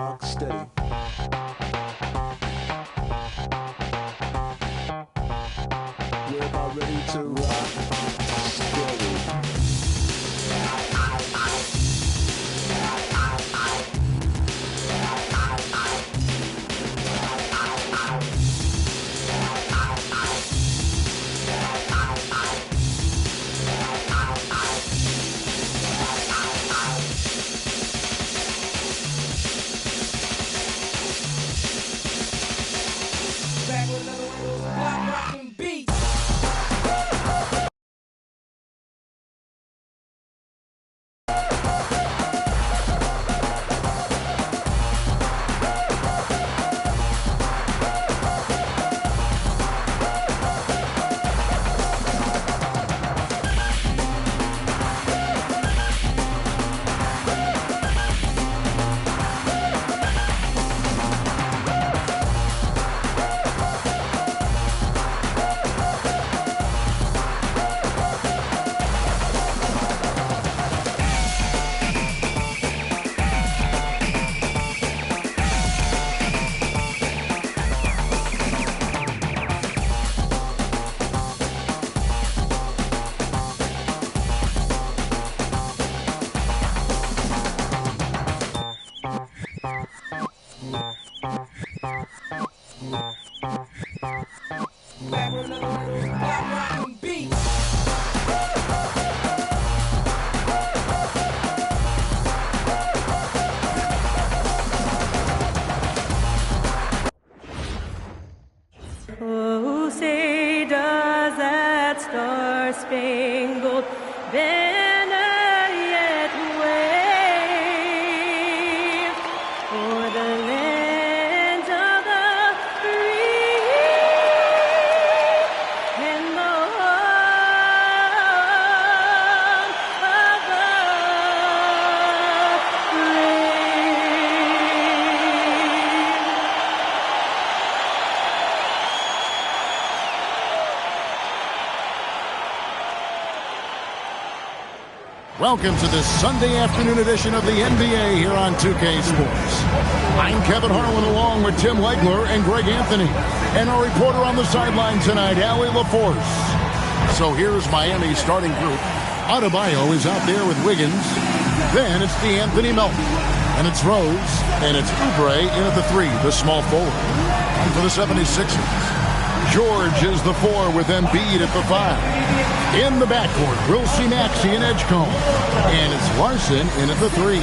rock steady. We're about ready to rock steady. Back with another one of those block rockin' beats. Back with another one of those block rockin' beats. Oh, say does that star-spangled banner yet wave o'er the land of the free and the home of the brave. Welcome to this Sunday afternoon edition of the NBA here on 2K Sports. I'm Kevin Harlan along with Tim Legler and Greg Anthony. And our reporter on the sideline tonight, Allie LaForce. So here's Miami's starting group. Adebayo is out there with Wiggins. Then it's DeAnthony Melton. And it's Rose. And it's Oubre in at the 3, the small forward. And for the 76ers, George is the 4 with Embiid at the 5. In the backcourt, we'll see Maxey and Edgecombe. And it's Larson in at the 3.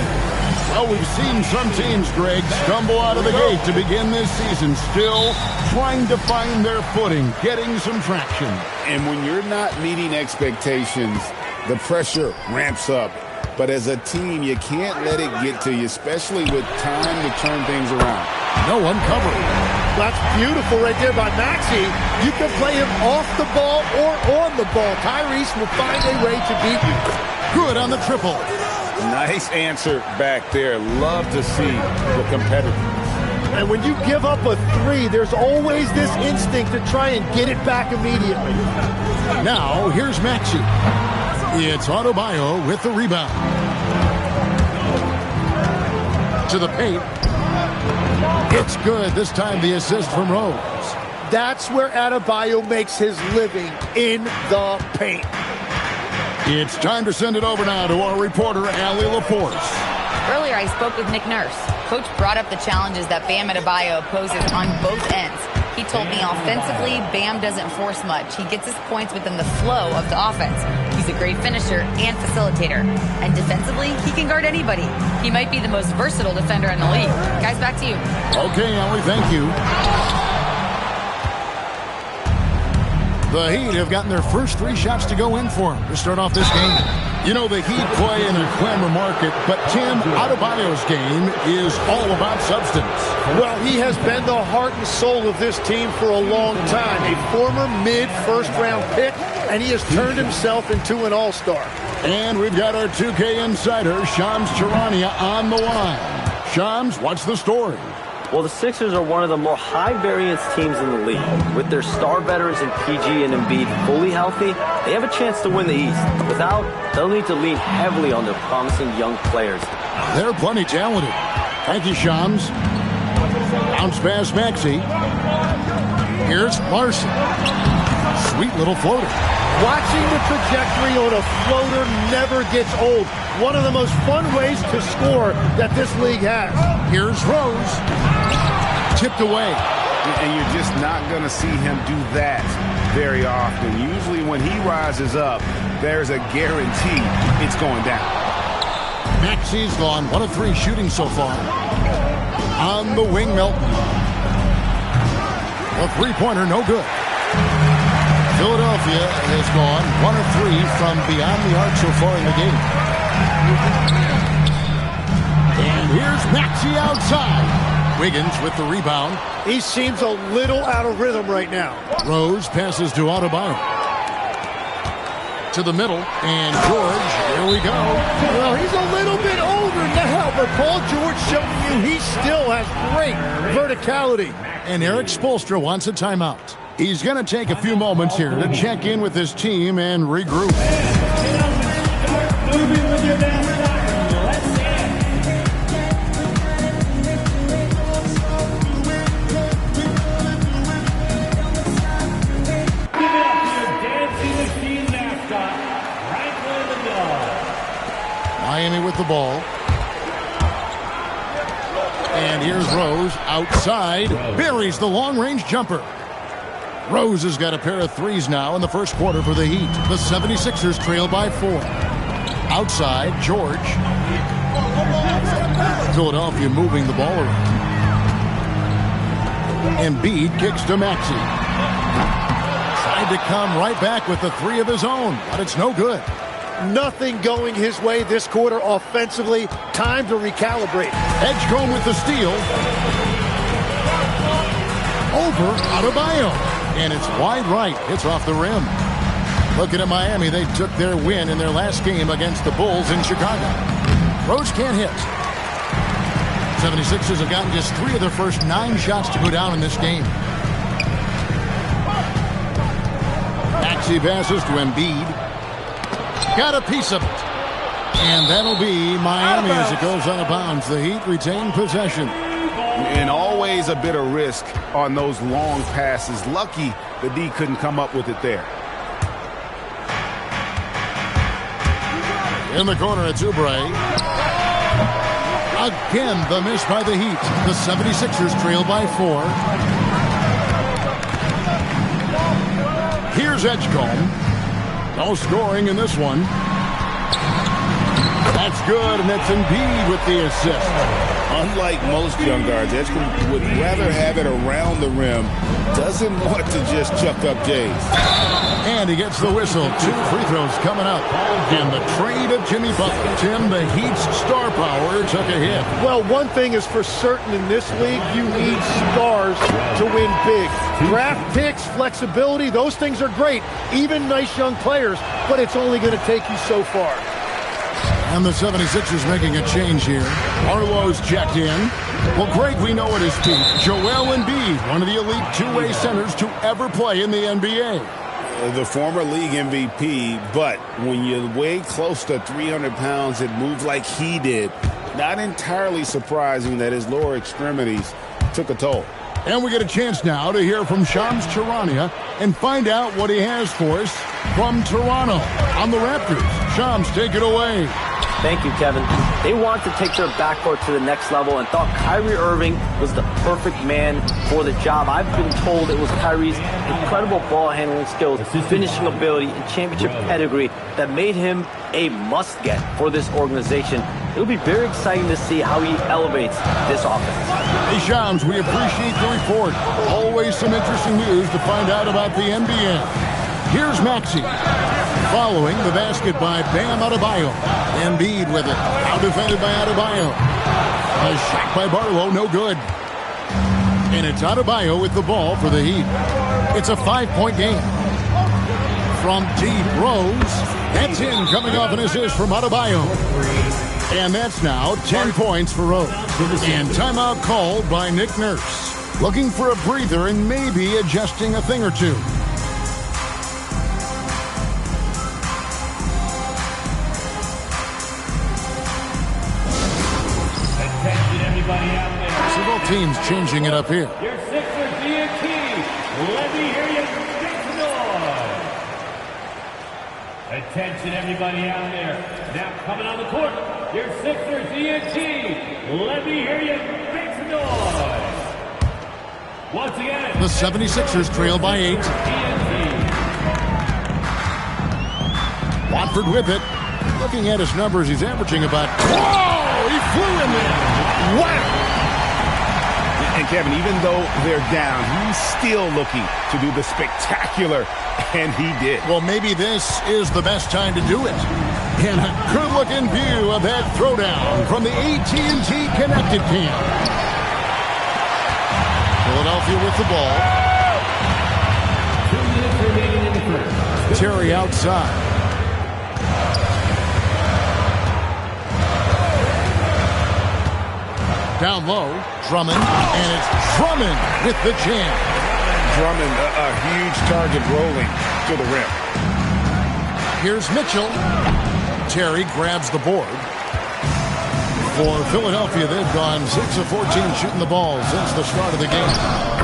Well, we've seen some teams, Greg, stumble out of the gate to begin this season, still trying to find their footing, getting some traction. And when you're not meeting expectations, the pressure ramps up. But as a team, you can't let it get to you, especially with time to turn things around. No one covering. That's beautiful right there by Maxey. You can play him off the ball or on the ball. Tyrese will find a way to beat you. Good on the triple. Nice answer back there. Love to see the competitor. And when you give up a 3, there's always this instinct to try and get it back immediately. Now, here's Maxey. It's Adebayo with the rebound. To the paint. It's good. This time the assist from Rose. That's where Adebayo makes his living, in the paint. It's time to send it over now to our reporter, Allie LaForce. Earlier, I spoke with Nick Nurse. Coach brought up the challenges that Bam Adebayo poses on both ends. He told me offensively, Bam doesn't force much. He gets his points within the flow of the offense. He's a great finisher and facilitator. And defensively, he can guard anybody. He might be the most versatile defender in the league. Guys, back to you. Okay, Allie, thank you. The Heat have gotten their first 3 shots to go in for them to start off this game. You know, the Heat play in a clamor market, but Tim, Adebayo's game is all about substance. Well, he has been the heart and soul of this team for a long time. A former mid-first-round pick, and he has turned himself into an all-star. And we've got our 2K insider, Shams Charania, on the line. Shams, what's the story? Well, the Sixers are one of the more high-variance teams in the league. With their star veterans in PG and Embiid fully healthy, they have a chance to win the East. Without, they'll need to lean heavily on their promising young players. They're plenty talented. Thank you, Shams. Bounce pass, Maxey. Here's Larson. Sweet little floater. Watching the trajectory on a floater never gets old. One of the most fun ways to score that this league has. Here's Rose. Tipped away. And you're just not going to see him do that very often. Usually when he rises up, there's a guarantee it's going down. Maxey's gone 1 of 3 shooting so far. On the wing, Melton. A three-pointer, no good. Philadelphia has gone 1 of 3 from beyond the arc so far in the game. And here's Maxey outside. Wiggins with the rebound. He seems a little out of rhythm right now. Rose passes to Adebayo. To the middle, and George, here we go. Well, he's a little bit older now, but Paul George showing you he still has great verticality. And Eric Spoelstra wants a timeout. He's going to take a few moments here to check in with his team and regroup. Miami with the ball. And here's Rose outside. Buries the long-range jumper. Rose has got a pair of threes now in the first quarter for the Heat. The 76ers trail by 4. Outside, George. Philadelphia moving the ball around. Embiid kicks to Maxey. Tried to come right back with the 3 of his own, but it's no good. Nothing going his way this quarter offensively. Time to recalibrate. Edgecombe with the steal. Over Adebayo. And it's wide right. It's off the rim. Looking at Miami, they took their win in their last game against the Bulls in Chicago. Rose can't hit. 76ers have gotten just 3 of their first 9 shots to go down in this game. Maxey passes to Embiid. Got a piece of it. And that'll be Miami as it goes out of bounds. The Heat retain possession. And always a bit of risk on those long passes. Lucky the D couldn't come up with it there. In the corner, it's Oubre. Again, the miss by the Heat. The 76ers trail by 4. Here's Edgecombe. No scoring in this one. That's good, and it's Embiid with the assist. Unlike most young guards, Edgecombe would rather have it around the rim. Doesn't want to just chuck up Jays. And he gets the whistle. 2 free throws coming up. And the trade of Jimmy Butler. Tim, the Heat's star power took a hit. Well, one thing is for certain in this league, you need stars to win big. Draft picks, flexibility, those things are great. Even nice young players, but it's only going to take you so far. And the 76ers making a change here. Arlo's checked in. Well, Greg, we know at his peak, Joel Embiid, one of the elite two-way centers to ever play in the NBA. The former league MVP, but when you weigh close to 300 pounds and move like he did, not entirely surprising that his lower extremities took a toll. And we get a chance now to hear from Shams Charania and find out what he has for us from Toronto on the Raptors. Shams, take it away. Thank you, Kevin. They want to take their backcourt to the next level and thought Kyrie Irving was the perfect man for the job. I've been told it was Kyrie's incredible ball handling skills, finishing ability, and championship pedigree that made him a must-get for this organization. It'll be very exciting to see how he elevates this offense. Hey, Shams, we appreciate the report. Always some interesting news to find out about the NBA. Here's Maxey. Following the basket by Bam Adebayo. Embiid with it. Out defended by Adebayo. A shot by Barlow, no good. And it's Adebayo with the ball for the Heat. It's a 5-point game. From deep, Rose. That's in, coming off an assist from Adebayo. And that's now 10 points for Rose. And timeout called by Nick Nurse. Looking for a breather and maybe adjusting a thing or two. Attention everybody teams changing it up here. Your Sixers DNT. Let me hear you make some noise. Attention, everybody out there. Now coming on the court. Your Sixers DNT. Let me hear you make some noise. Once again. The 76ers trail by 8. Watford with it. Looking at his numbers, he's averaging about... Whoa! He flew in there! Wow! And Kevin, even though they're down, he's still looking to do the spectacular, and he did. Well, maybe this is the best time to do it. And a good-looking view of that throwdown from the AT&T Connected Cam. Philadelphia with the ball. 2 minutes remaining in the first. Terry outside. Down low, Drummond, and it's Drummond with the jam. Drummond, a huge target rolling to the rim. Here's Mitchell. Terry grabs the board. For Philadelphia, they've gone 6 of 14 shooting the ball since the start of the game.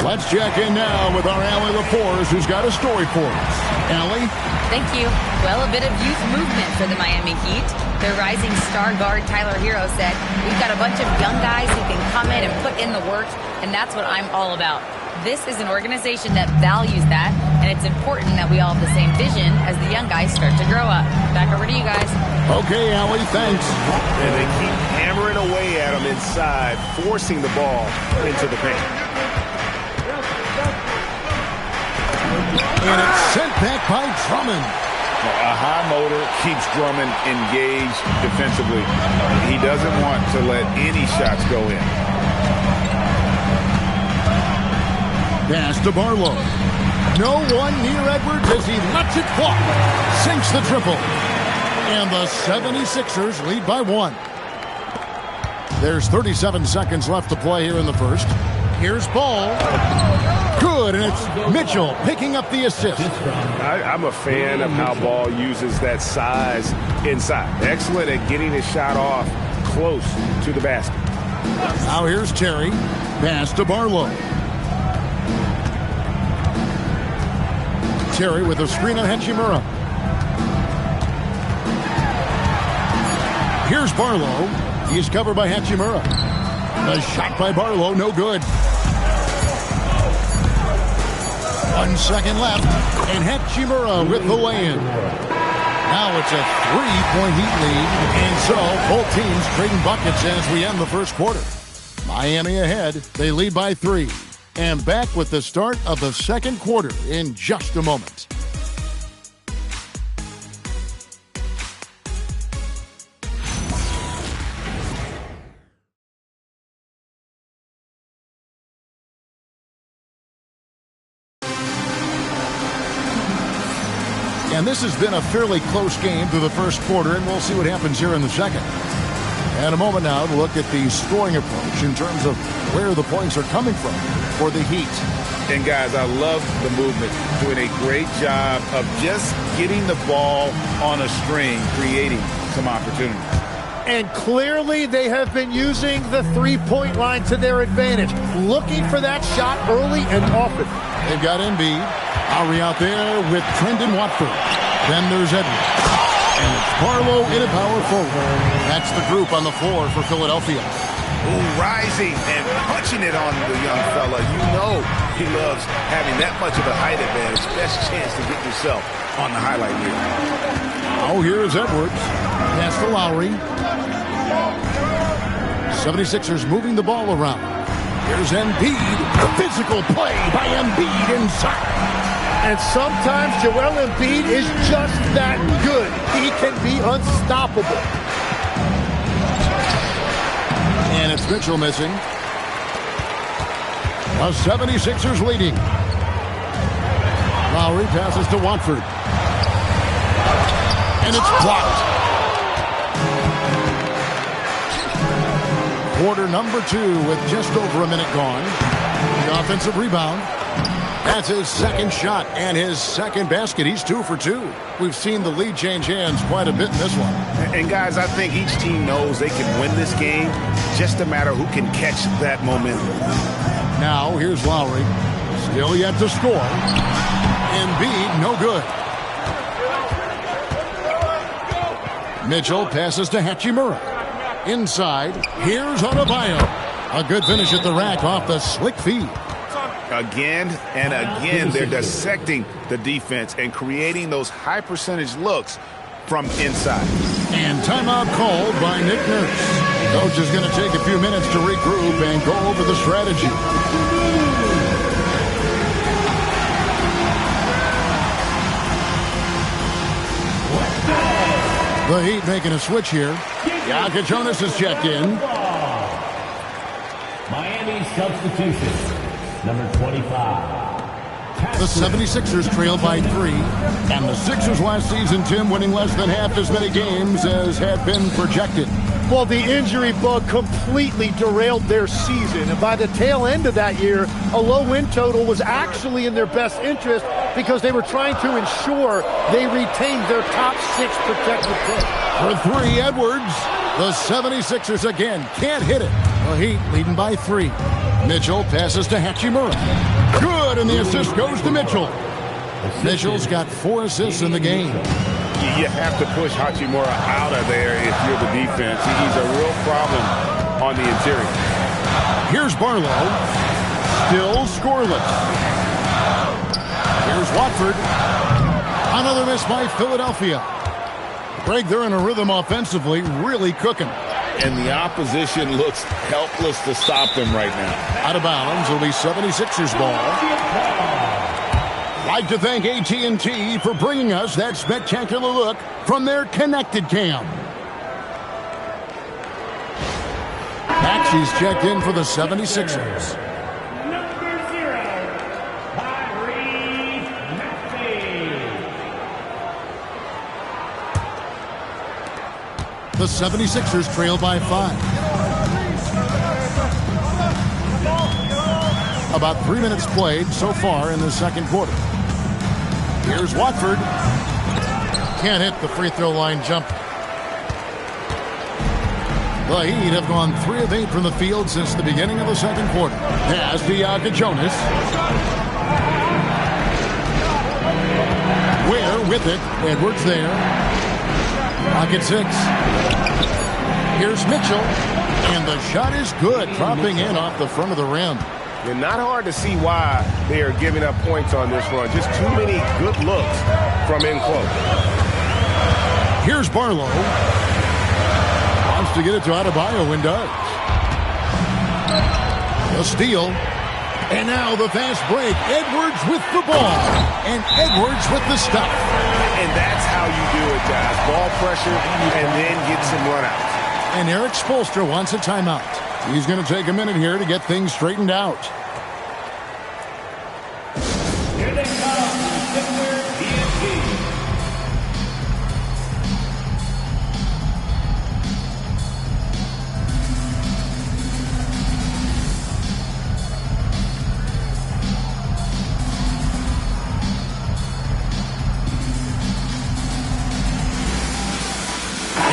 Let's check in now with our Allie LaForce, who's got a story for us. Allie? Thank you. Well, a bit of youth movement for the Miami Heat. Their rising star guard, Tyler Hero, said, "We've got a bunch of young guys who can come in and put in the work, and that's what I'm all about." This is an organization that values that, and it's important that we all have the same vision as the young guys start to grow up. Back over to you guys. Okay, Allie, thanks. And they keep hammering away at him inside, forcing the ball into the paint. And it's sent back by Drummond. A high motor keeps Drummond engaged defensively. He doesn't want to let any shots go in. Pass to Barlow. No one near Edwards as he lets it fly. Sinks the triple. And the 76ers lead by 1. There's 37 seconds left to play here in the first. Here's Ball. Good, and it's Mitchell picking up the assist. I'm a fan of how Ball uses that size inside. Excellent at getting his shot off close to the basket. Now here's Terry. Pass to Barlow. Terry with a screen on Hachimura. Here's Barlow. He's covered by Hachimura. The shot by Barlow, no good. 1 second left, and Hachimura with the lay-in. Now it's a 3-point Heat lead, and so both teams trading buckets as we end the first quarter. Miami ahead, they lead by 3. And back with the start of the second quarter in just a moment. And this has been a fairly close game through the first quarter, and we'll see what happens here in the second. And a moment now to look at the scoring approach in terms of where the points are coming from for the Heat. And guys, I love the movement, doing a great job of just getting the ball on a string, creating some opportunities. And clearly they have been using the three-point line to their advantage, looking for that shot early and often. They've got Embiid. Lowry out there with Trendon Watford. Then there's Edwards. And it's Barlow in a power forward. That's the group on the floor for Philadelphia. Ooh, rising and punching it on the young fella. You know he loves having that much of a height advantage. Best chance to get yourself on the highlight reel. Oh, here's Edwards. Pass to Lowry. 76ers moving the ball around. Here's Embiid. The physical play by Embiid inside. And sometimes Joel Embiid is just that good. He can be unstoppable. And it's Mitchell missing. The 76ers leading. Lowry passes to Watford. And it's blocked. Quarter number 2 with just over a minute gone. The offensive rebound. That's his second shot and his second basket. He's 2 for 2. We've seen the lead change hands quite a bit in this one. And guys, I think each team knows they can win this game. Just a matter who can catch that momentum. Now, here's Lowry. Still yet to score. Embiid, no good. Mitchell passes to Hachimura. Inside, here's Adebayo. A good finish at the rack off the slick feed. Again and again, they're dissecting the defense and creating those high percentage looks from inside. And timeout called by Nick Nurse. Coach is going to take a few minutes to regroup and go over the strategy. The Heat making a switch here. Jonas is checked in. Miami substitution, number 25. The 76ers trail by 3. And the Sixers last season, Tim, winning less than half as many games as had been projected. Well, the injury bug completely derailed their season. And by the tail end of that year, a low win total was actually in their best interest because they were trying to ensure they retained their top 6 protected pick. For 3, Edwards. The 76ers again can't hit it. The Heat leading by 3. Mitchell passes to Hachimura. Good, and the assist goes to Mitchell. Mitchell's got 4 assists in the game. You have to push Hachimura out of there if you're the defense. He's a real problem on the interior. Here's Barlow. Still scoreless. Here's Watford. Another miss by Philadelphia. Greg, they're in a rhythm offensively, really cooking. And the opposition looks helpless to stop them right now. Out of bounds, it'll be 76ers ball. Like to thank AT&T for bringing us that spectacular look from their connected cam. Maxey's checked in for the 76ers. Number 0, Tyrese Maxey. The 76ers trail by 5. About 3 minutes played so far in the second quarter. Here's Watford. Can't hit the free throw line jump. The Heat have gone 3 of 8 from the field since the beginning of the second quarter. Pass to Jonas. Ware with it. Edwards there. Pocket 6. Here's Mitchell. And the shot is good. Dropping in off the front of the rim. And not hard to see why they are giving up points on this run. Just too many good looks from in close. Here's Barlow. Wants to get it to Adebayo and does. A steal. And now the fast break. Edwards with the ball. And Edwards with the stuff. And that's how you do it, guys. Ball pressure and then get some runouts. And Eric Spoelstra wants a timeout. He's going to take a minute here to get things straightened out. Here they come, Sixers TNT.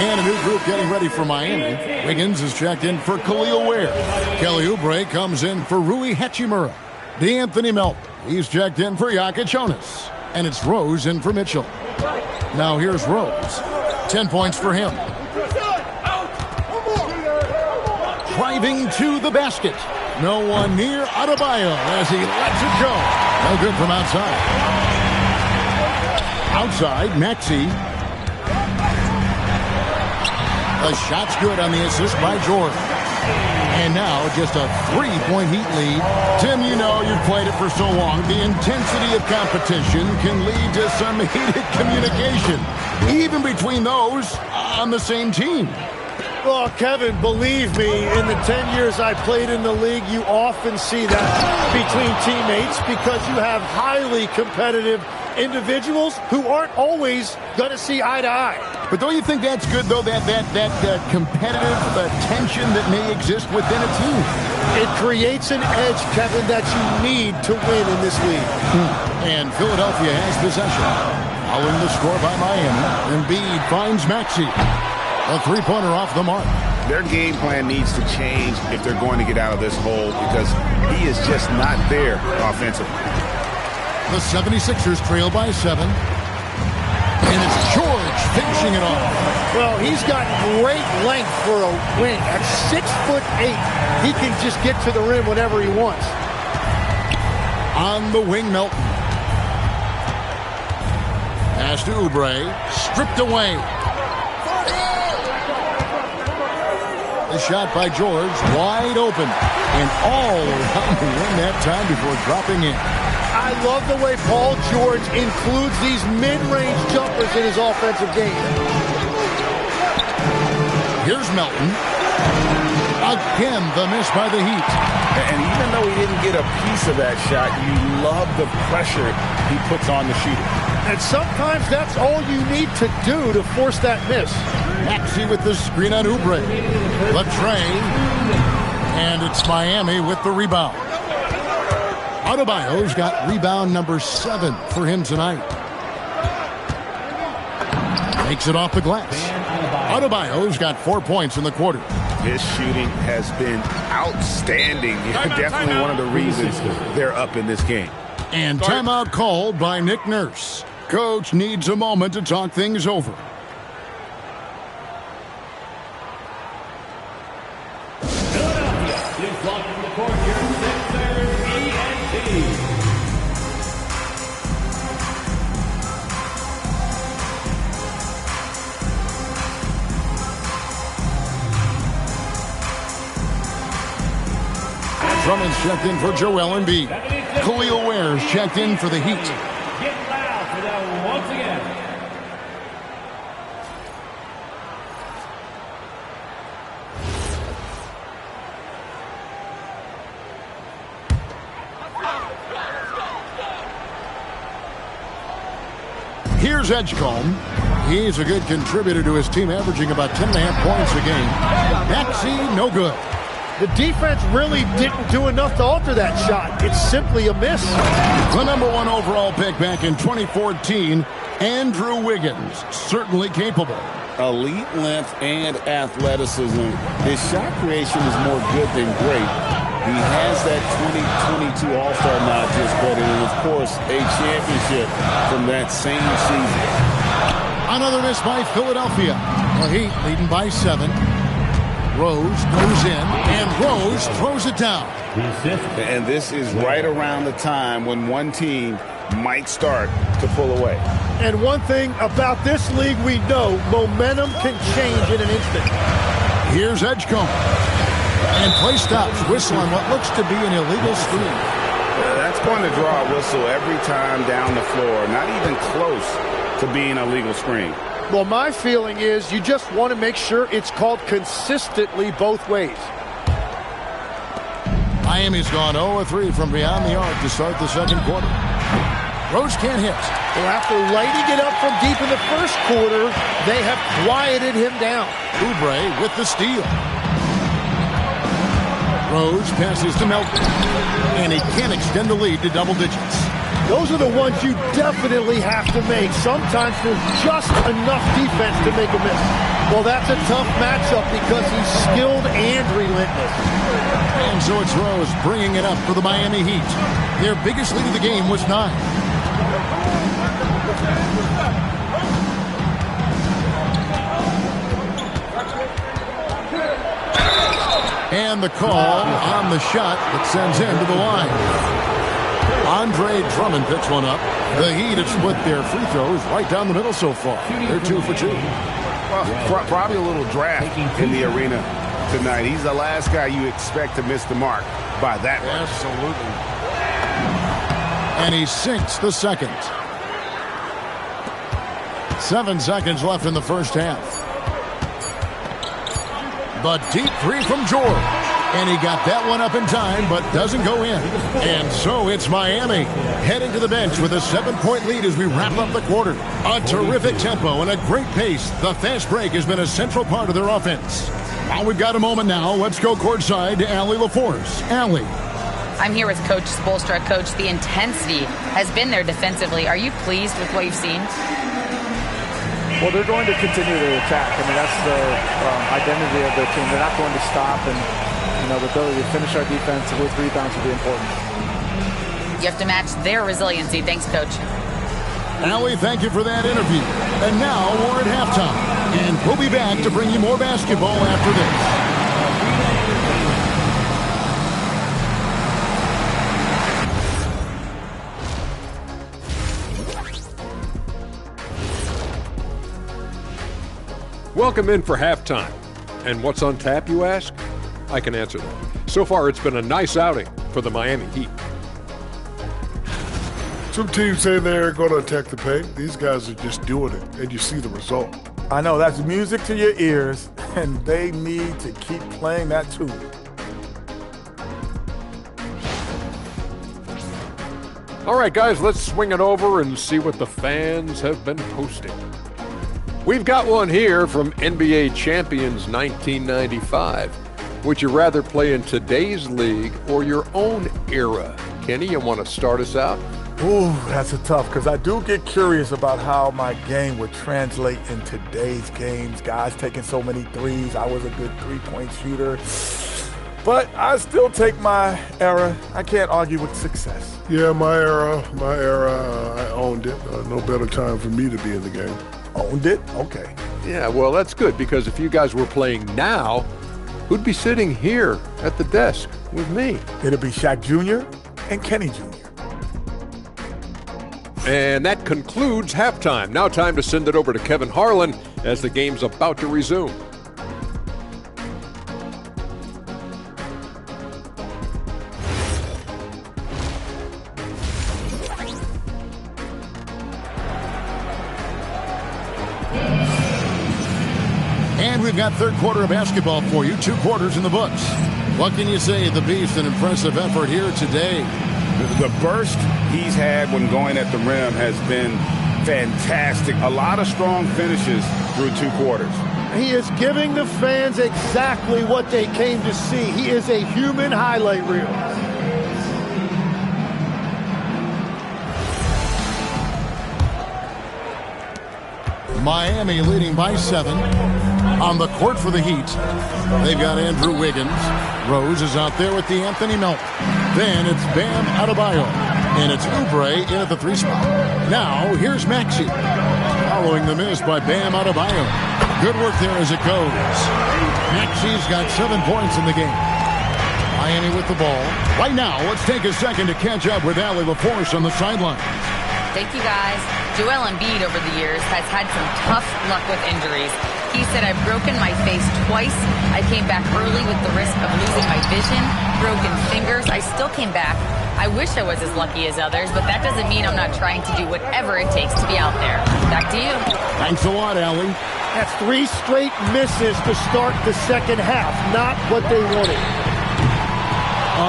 And a new group getting ready for Miami. Wiggins is checked in for Khalil Ware. Kelly Oubre comes in for Rui Hachimura. D'Anthony Melton, he's checked in for Jonas. And it's Rose in for Mitchell. Now here's Rose. 10 points for him. Driving to the basket. No one near Adebayo as he lets it go. No good from outside. Outside, Maxey. The shot's good on the assist by Jordan. And now just a 3-point Heat lead. Tim, you know you've played it for so long. The intensity of competition can lead to some heated communication, even between those on the same team. Oh, Kevin, believe me, in the 10 years I played in the league, you often see that between teammates because you have highly competitive individuals who aren't always going to see eye to eye. But don't you think that's good, though, that competitive tension that may exist within a team? It creates an edge, Kevin, that you need to win in this league. And Philadelphia has possession. Following the score by Miami, Embiid finds Maxey. A three-pointer off the mark. Their game plan needs to change if they're going to get out of this hole because he is just not there offensively. The 76ers trail by 7. And it's George finishing it off. Well, he's got great length for a wing. At 6'8", he can just get to the rim whenever he wants. On the wing, Melton. Pass to Oubre. Stripped away. The shot by George, wide open. And all around the rim that time before dropping in. I love the way Paul George includes these mid-range jumpers in his offensive game. Here's Melton. Again, the miss by the Heat. And even though he didn't get a piece of that shot, you love the pressure he puts on the shooter. And sometimes that's all you need to do to force that miss. Maxey with the screen on Oubre. Latrey. And it's Miami with the rebound. Adebayo's got rebound number 7 for him tonight. Makes it off the glass. Adebayo's got 4 points in the quarter. His shooting has been outstanding. Definitely one of the reasons they're up in this game. And timeout called by Nick Nurse. Coach needs a moment to talk things over. Philadelphia is walking the court here. Sixers ENT. Drummond's checked in for Joel Embiid. Khalil Ware's checked in for the Heat. Get loud for that once again. Here's Edgecombe. He's a good contributor to his team, averaging about 10.5 points a game. Maxey, no good. The defense really didn't do enough to alter that shot. It's simply a miss. The number 1 overall pick back in 2014, Andrew Wiggins, certainly capable. Elite length and athleticism. His shot creation is more good than great. He has that 2022 All-Star nod to his credit, and of course, a championship from that same season. Another miss by Philadelphia. The Heat leading by 7. Rose goes in, and Rose throws it down. And this is right around the time when one team might start to pull away. And one thing about this league we know, momentum can change in an instant. Here's Edgecombe. And play stops. Whistle on what looks to be an illegal screen. That's going to draw a whistle every time down the floor. Not even close to being a legal screen. Well, my feeling is you just want to make sure it's called consistently both ways. Miami's gone 0-3 from beyond the arc to start the second quarter. Rose can't hit. Well, after lighting it up from deep in the first quarter, they have quieted him down. Oubre with the steal. Rose passes to Melton. And he can't extend the lead to double digits. Those are the ones you definitely have to make. Sometimes there's just enough defense to make a miss. Well, that's a tough matchup because he's skilled and relentless. And so it's Rose bringing it up for the Miami Heat. Their biggest lead of the game was 9. And the call on the shot that sends him to the line. Andre Drummond picks one up. The Heat have split their free throws right down the middle so far. They're 2 for 2. Well, probably a little draft in the arena tonight. He's the last guy you expect to miss the mark by that much. Absolutely. And he sinks the second. 7 seconds left in the first half. The deep 3 from George. And he got that one up in time, but doesn't go in. And so it's Miami heading to the bench with a 7-point lead as we wrap up the quarter. A terrific tempo and a great pace. The fast break has been a central part of their offense. Now we've got a moment now. Let's go courtside to Allie LaForce. Allie. I'm here with Coach Spoelstra. Coach, the intensity has been there defensively. Are you pleased with what you've seen? Well, they're going to continue to attack. I mean, that's the identity of their team. They're not going to stop, and the ability to finish our defense with rebounds will be important. You have to match their resiliency. Thanks, Coach. Allie, thank you for that interview. And now we're at halftime, and we'll be back to bring you more basketball after this. Welcome in for halftime. And what's on tap, you ask? I can answer that. So far, it's been a nice outing for the Miami Heat. Some teams say they're going to attack the paint. These guys are just doing it, and you see the result. I know, that's music to your ears, and they need to keep playing that tune. All right, guys, let's swing it over and see what the fans have been posting. We've got one here from NBA Champions 1995. Would you rather play in today's league or your own era? Kenny, you want to start us out? Ooh, that's a tough, because I do get curious about how my game would translate in today's games. Guys taking so many threes. I was a good three-point shooter. But I still take my era. I can't argue with success. Yeah, my era, I owned it. No better time for me to be in the game. Owned it? Okay. Yeah, well, that's good, because if you guys were playing now, who'd be sitting here at the desk with me? It'd be Shaq Jr. and Kenny Jr. And that concludes halftime. Now time to send it over to Kevin Harlan as the game's about to resume. And we've got third quarter of basketball for you. 2 quarters in the books. What can you say? The Beast, an impressive effort here today. The burst he's had when going at the rim has been fantastic. A lot of strong finishes through 2 quarters. He is giving the fans exactly what they came to see. He is a human highlight reel. Miami leading by 7 on the court for the Heat. They've got Andrew Wiggins. Rose is out there with the Anthony Melton. Then it's Bam Adebayo. And it's Oubre in at the 3 spot. Now here's Maxey. Following the miss by Bam Adebayo. Good work there as it goes. Maxey's got 7 points in the game. Miami with the ball. Right now, let's take a second to catch up with Allie LaForce on the sidelines. Thank you, guys. Joel Embiid over the years has had some tough luck with injuries. He said, I've broken my face twice. I came back early with the risk of losing my vision, broken fingers. I still came back. I wish I was as lucky as others, but that doesn't mean I'm not trying to do whatever it takes to be out there. Back to you. Thanks a lot, Allie. That's 3 straight misses to start the second half. Not what they wanted.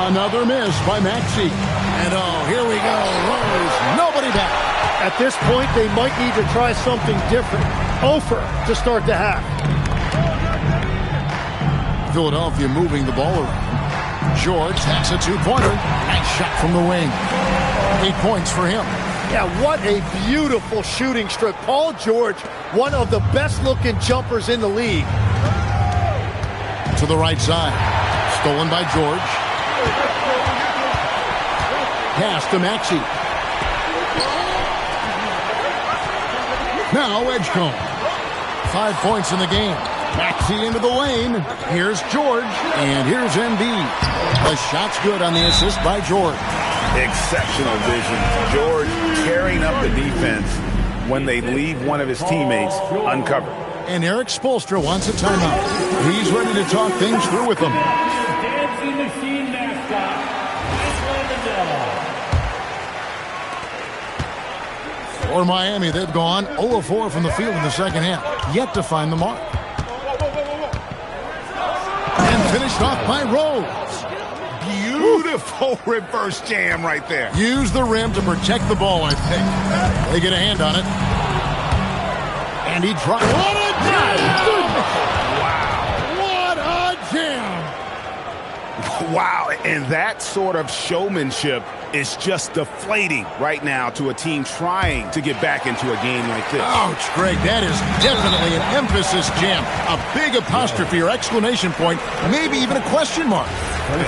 Another miss by Maxey. And here we go. Rose, nobody back. At this point, they might need to try something different. Ofer to start the half. Philadelphia moving the ball around. George takes a 2-pointer. Nice shot from the wing. 8 points for him. Yeah, what a beautiful shooting strip. Paul George, one of the best-looking jumpers in the league. To the right side. Stolen by George. Pass to Maxey. Now Edgecombe. 5 points in the game. Maxey into the lane. Here's George. And here's Embiid. The shot's good on the assist by George. Exceptional vision. George tearing up the defense when they leave one of his teammates uncovered. And Eric Spoelstra wants a timeout. He's ready to talk things through with them. Dancing machine mascot, For Miami, they've gone 0-4 from the field in the second half. Yet to find the mark. And Finished off by Rose. Beautiful reverse jam right there. Use the rim to protect the ball, I think. They get a hand on it. And he tries. What a jam! Wow. What a jam! Wow, and that sort of showmanship is just deflating right now to a team trying to get back into a game like this. Ouch, Greg, that is definitely an emphasis jam. A big apostrophe or exclamation point, maybe even a question mark.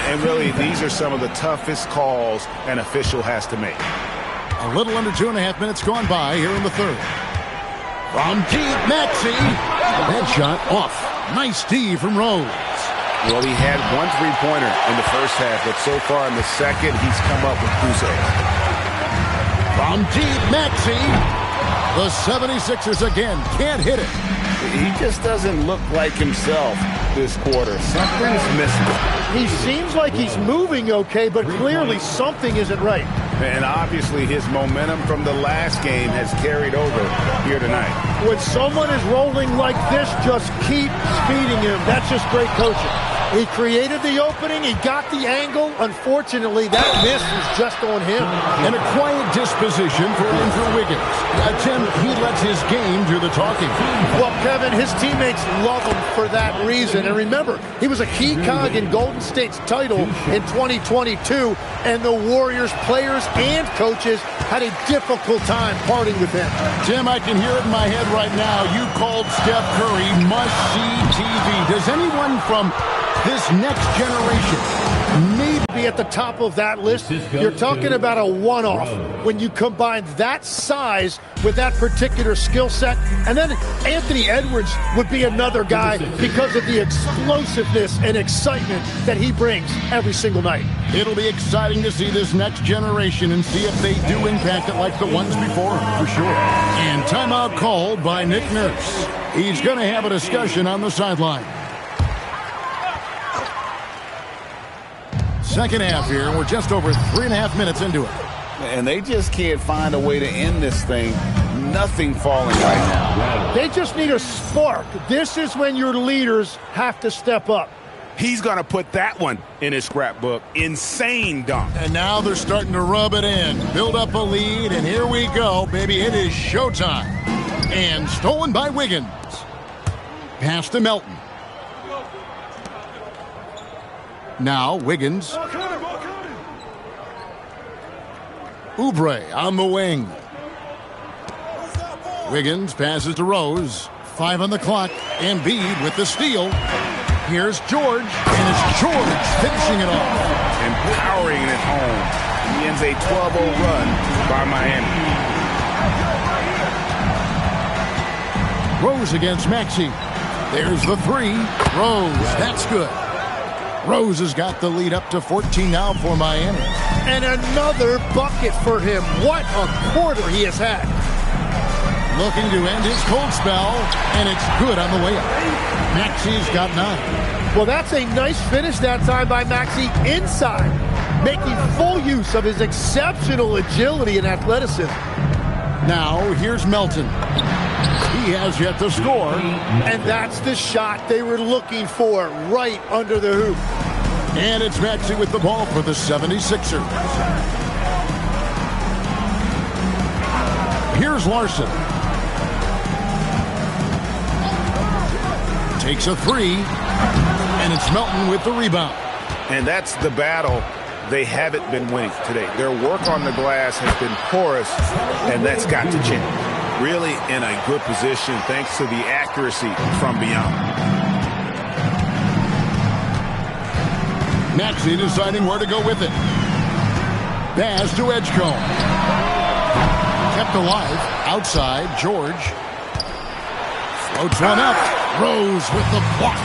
And really, these are some of the toughest calls an official has to make. A little under 2.5 minutes gone by here in the third. From deep, Maxey. That shot off. Nice D from Rose. Well, he had one three-pointer in the first half, but so far in the second, he's come up with cruces. From deep, Maxey. The 76ers again can't hit it. He just doesn't look like himself this quarter. Something's missing. He seems like he's moving okay, but clearly something isn't right. And obviously his momentum from the last game has carried over here tonight. When someone is rolling like this, just keep feeding him. That's just great coaching. He created the opening. He got the angle. Unfortunately, that miss was just on him. And a quiet disposition for Andrew Wiggins. Tim, he lets his game do the talking. Well, Kevin, his teammates love him for that reason. And remember, he was a key cog in Golden State's title in 2022. And the Warriors players and coaches had a difficult time parting with him. Tim, I can hear it in my head right now. You called Steph Curry must-see TV. Does anyone from this next generation maybe be at the top of that list? You're talking about a one-off when you combine that size with that particular skill set. And then Anthony Edwards would be another guy because of the explosiveness and excitement that he brings every single night. It'll be exciting to see this next generation and see if they do impact it like the ones before, for sure. And timeout called by Nick Nurse. He's going to have a discussion on the sideline. Second half here, and we're just over 3.5 minutes into it. And they just can't find a way to end this thing. Nothing falling right now. They just need a spark. This is when your leaders have to step up. He's going to put that one in his scrapbook. Insane dunk. And now they're starting to rub it in. Build up a lead, and here we go, baby. It is showtime. And stolen by Wiggins. Pass to Melton. Now Wiggins. Oubre on the wing. Wiggins passes to Rose. 5 on the clock. Embiid with the steal. Here's George, and it's George finishing it off. Empowering it home. He ends a 12-0 run by Miami. Rose against Maxey. There's the 3. Rose, that's good. Rose has got the lead up to 14 now for Miami. And another bucket for him. What a quarter he has had. Looking to end his cold spell, and it's good on the way up. Maxey's got 9. Well, that's a nice finish that time by Maxey inside, making full use of his exceptional agility and athleticism. Now, here's Melton. He has yet to score. And that's the shot they were looking for, right under the hoop. And it's Maxey with the ball for the 76ers. Here's Larson. Takes a 3. And it's Melton with the rebound. And that's the battle they haven't been winning today. Their work on the glass has been porous, and that's got to change. Really in a good position thanks to the accuracy from beyond. Maxey deciding where to go with it. Pass to Edgecombe. Kept alive. Outside, George. Floats one up. Rose with the block.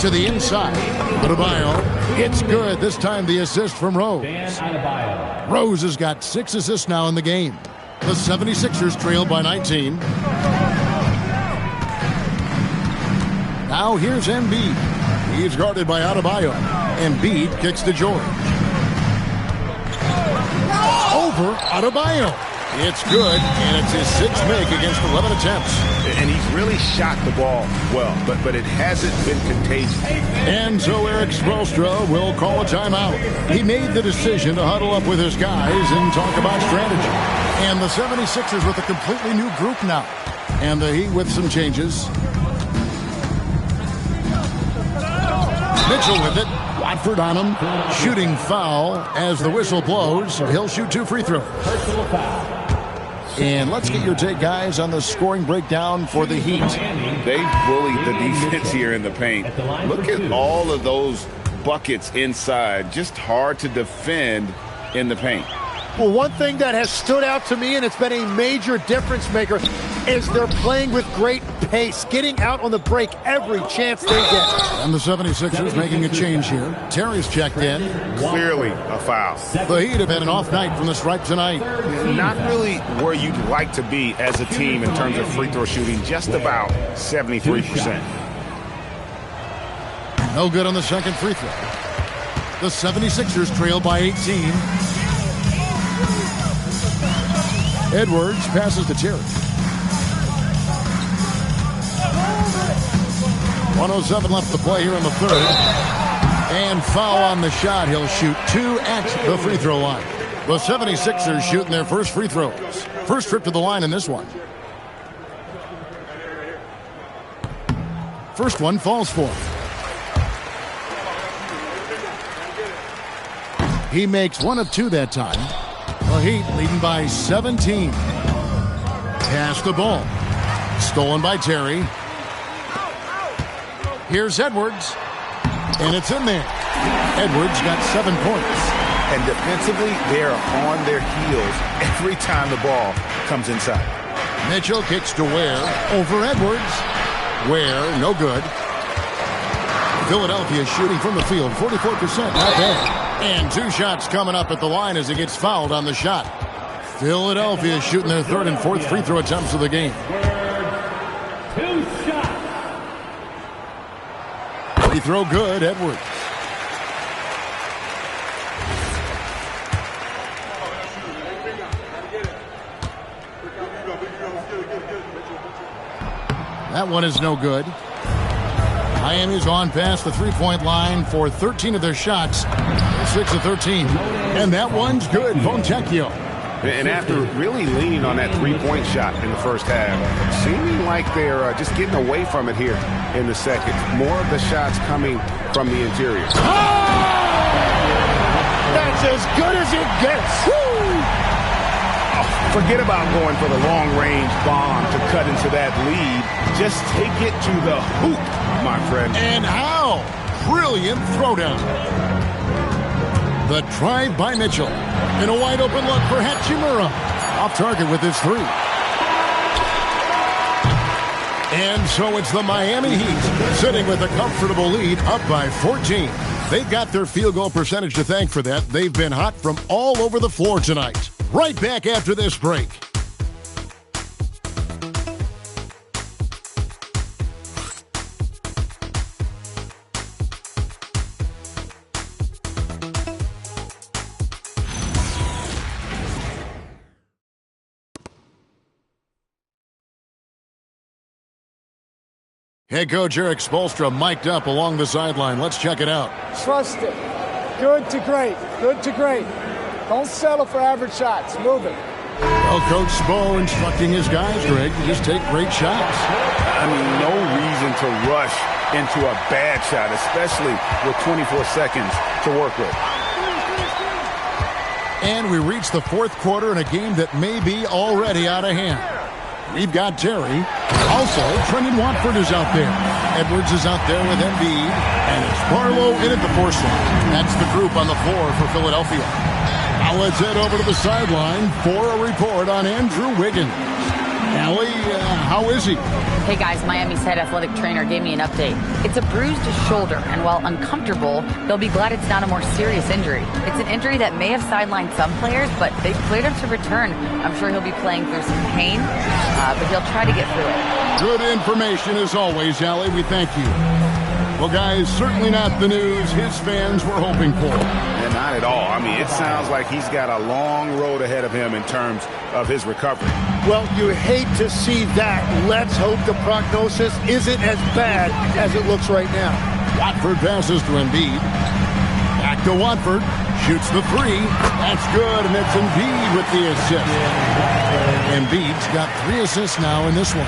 To the inside. Adebayo. It's good. This time the assist from Rose. Rose has got 6 assists now in the game. The 76ers trail by 19. Now here's Embiid. He's guarded by Adebayo. Embiid kicks to George. Over Adebayo. It's good, and it's his 6th make against 11 attempts. And he's really shot the ball well, but it hasn't been contagious. And so Eric Spoelstra will call a timeout. He made the decision to huddle up with his guys and talk about strategy. And the 76ers with a completely new group now. And the Heat with some changes. Mitchell with it. Watford on him. Shooting foul as the whistle blows. He'll shoot 2 free throws. And let's get your take, guys, on the scoring breakdown for the Heat. They bullied the defense here in the paint. Look at all of those buckets inside. Just hard to defend in the paint. Well, one thing that has stood out to me, and it's been a major difference maker, is they're playing with great pace, getting out on the break every chance they get. And the 76ers making a change here. Terry's checked in. Clearly a foul. The Heat have had an off night from the stripe tonight. Not really where you'd like to be as a team in terms of free throw shooting, just about 73%. No good on the second free throw. The 76ers trail by 18. Edwards passes to Terry. 1:07 left to play here in the third. And foul on the shot. He'll shoot 2 at the free throw line. The 76ers shooting their first free throws. First trip to the line in this one. First one falls for him. He makes 1 of 2 that time. The Heat leading by 17. Pass the ball. Stolen by Terry. Here's Edwards. And it's in there. Edwards got 7 points. And defensively, they're on their heels every time the ball comes inside. Mitchell kicks to Ware over Edwards. Ware, no good. Philadelphia shooting from the field, 44%, not bad. And 2 shots coming up at the line as he gets fouled on the shot. Philadelphia shooting their 3rd and 4th free throw attempts of the game. 2 shots. Free throw good, Edwards. That one is no good. Miami's on past the three-point line for 13 of their shots. 6 of 13. And that one's good. Fontecchio. And after really leaning on that three-point shot in the first half, seeming like they're just getting away from it here in the second. More of the shots coming from the interior. That's as good as it gets. Forget about going for the long-range bomb to cut into that lead. Just take it to the hoop, my friend. And how? Brilliant throwdown. The drive by Mitchell. And a wide-open look for Hachimura. Off target with his 3. And so it's the Miami Heat sitting with a comfortable lead up by 14. They've got their field goal percentage to thank for that. They've been hot from all over the floor tonight. Right back after this break. Head coach Eric Spoelstra mic'd up along the sideline. Let's check it out. Trust it. Good to great. Good to great. Don't settle for average shots. Move it. Well, Coach Spo instructing his guys, Greg, to just take great shots. I mean, no reason to rush into a bad shot, especially with 24 seconds to work with. And we reach the 4th quarter in a game that may be already out of hand. We've got Terry. Also, Trendon Watford is out there. Edwards is out there with Embiid. And it's Barlow in at the force line. That's the group on the floor for Philadelphia. Now let's head over to the sideline for a report on Andrew Wiggins. Allie, how is he? Hey guys, Miami's head athletic trainer gave me an update. It's a bruised shoulder, and while uncomfortable, they'll be glad it's not a more serious injury. It's an injury that may have sidelined some players, but they've cleared him to return. I'm sure he'll be playing through some pain, but he'll try to get through it. Good information as always, Allie. We thank you. Well, guys, certainly not the news his fans were hoping for. And not at all. I mean, it sounds like he's got a long road ahead of him in terms of his recovery. Well, you hate to see that. Let's hope the prognosis isn't as bad as it looks right now. Watford passes to Embiid. Back to Watford. Shoots the three. That's good, and it's Embiid with the assist. Embiid's got 3 assists now in this one.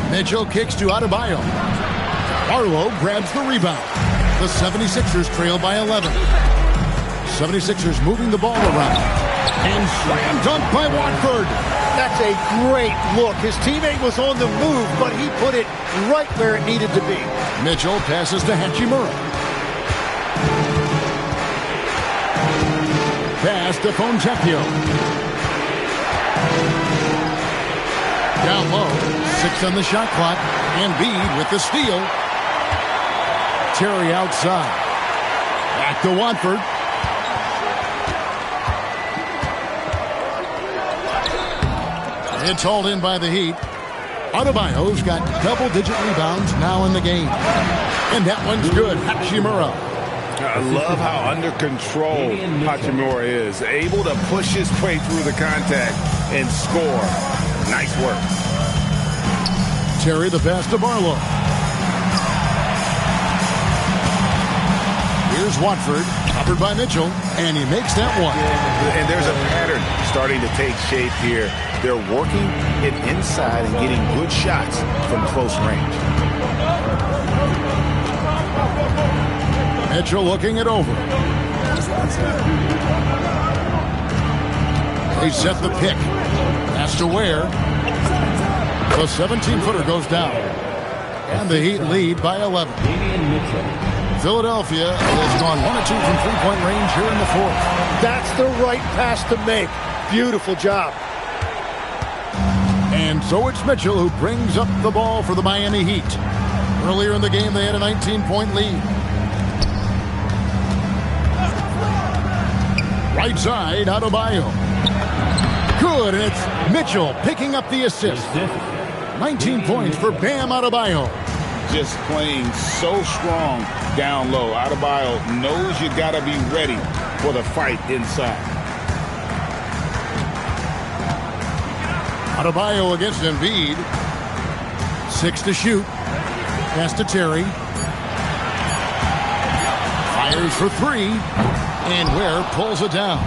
Mitchell kicks to Adebayo. Barlow grabs the rebound. The 76ers trail by 11. 76ers moving the ball around. And slam dunk by Watford. That's a great look. His teammate was on the move, but he put it right where it needed to be. Mitchell passes to Hachimura. Pass to Fontecchio. Down low. 6 on the shot clock. Embiid with the steal. Terry outside. Back to Watford. It's hauled in by the Heat. Adebayo's got double-digit rebounds now in the game. And that one's good. Hachimura. I love how under control Hachimura is. Able to push his way through the contact and score. Nice work. Terry the pass to Barlow. Here's Watford, covered by Mitchell, and he makes that one. And there's a pattern starting to take shape here. They're working it inside and getting good shots from close range. Mitchell looking it over. They set the pick. Pass to Ware. The 17-footer goes down. And the Heat lead by 11. Philadelphia has gone 1 of 2 from three-point range here in the fourth. That's the right pass to make. Beautiful job. And so it's Mitchell who brings up the ball for the Miami Heat. Earlier in the game, they had a 19-point lead. Right side, Adebayo. Good, and it's Mitchell picking up the assist. 19 points for Bam Adebayo. Just playing so strong down low. Adebayo knows you got to be ready for the fight inside. Adebayo against Embiid. 6 to shoot. Pass to Terry. Fires for 3. And Ware pulls it down.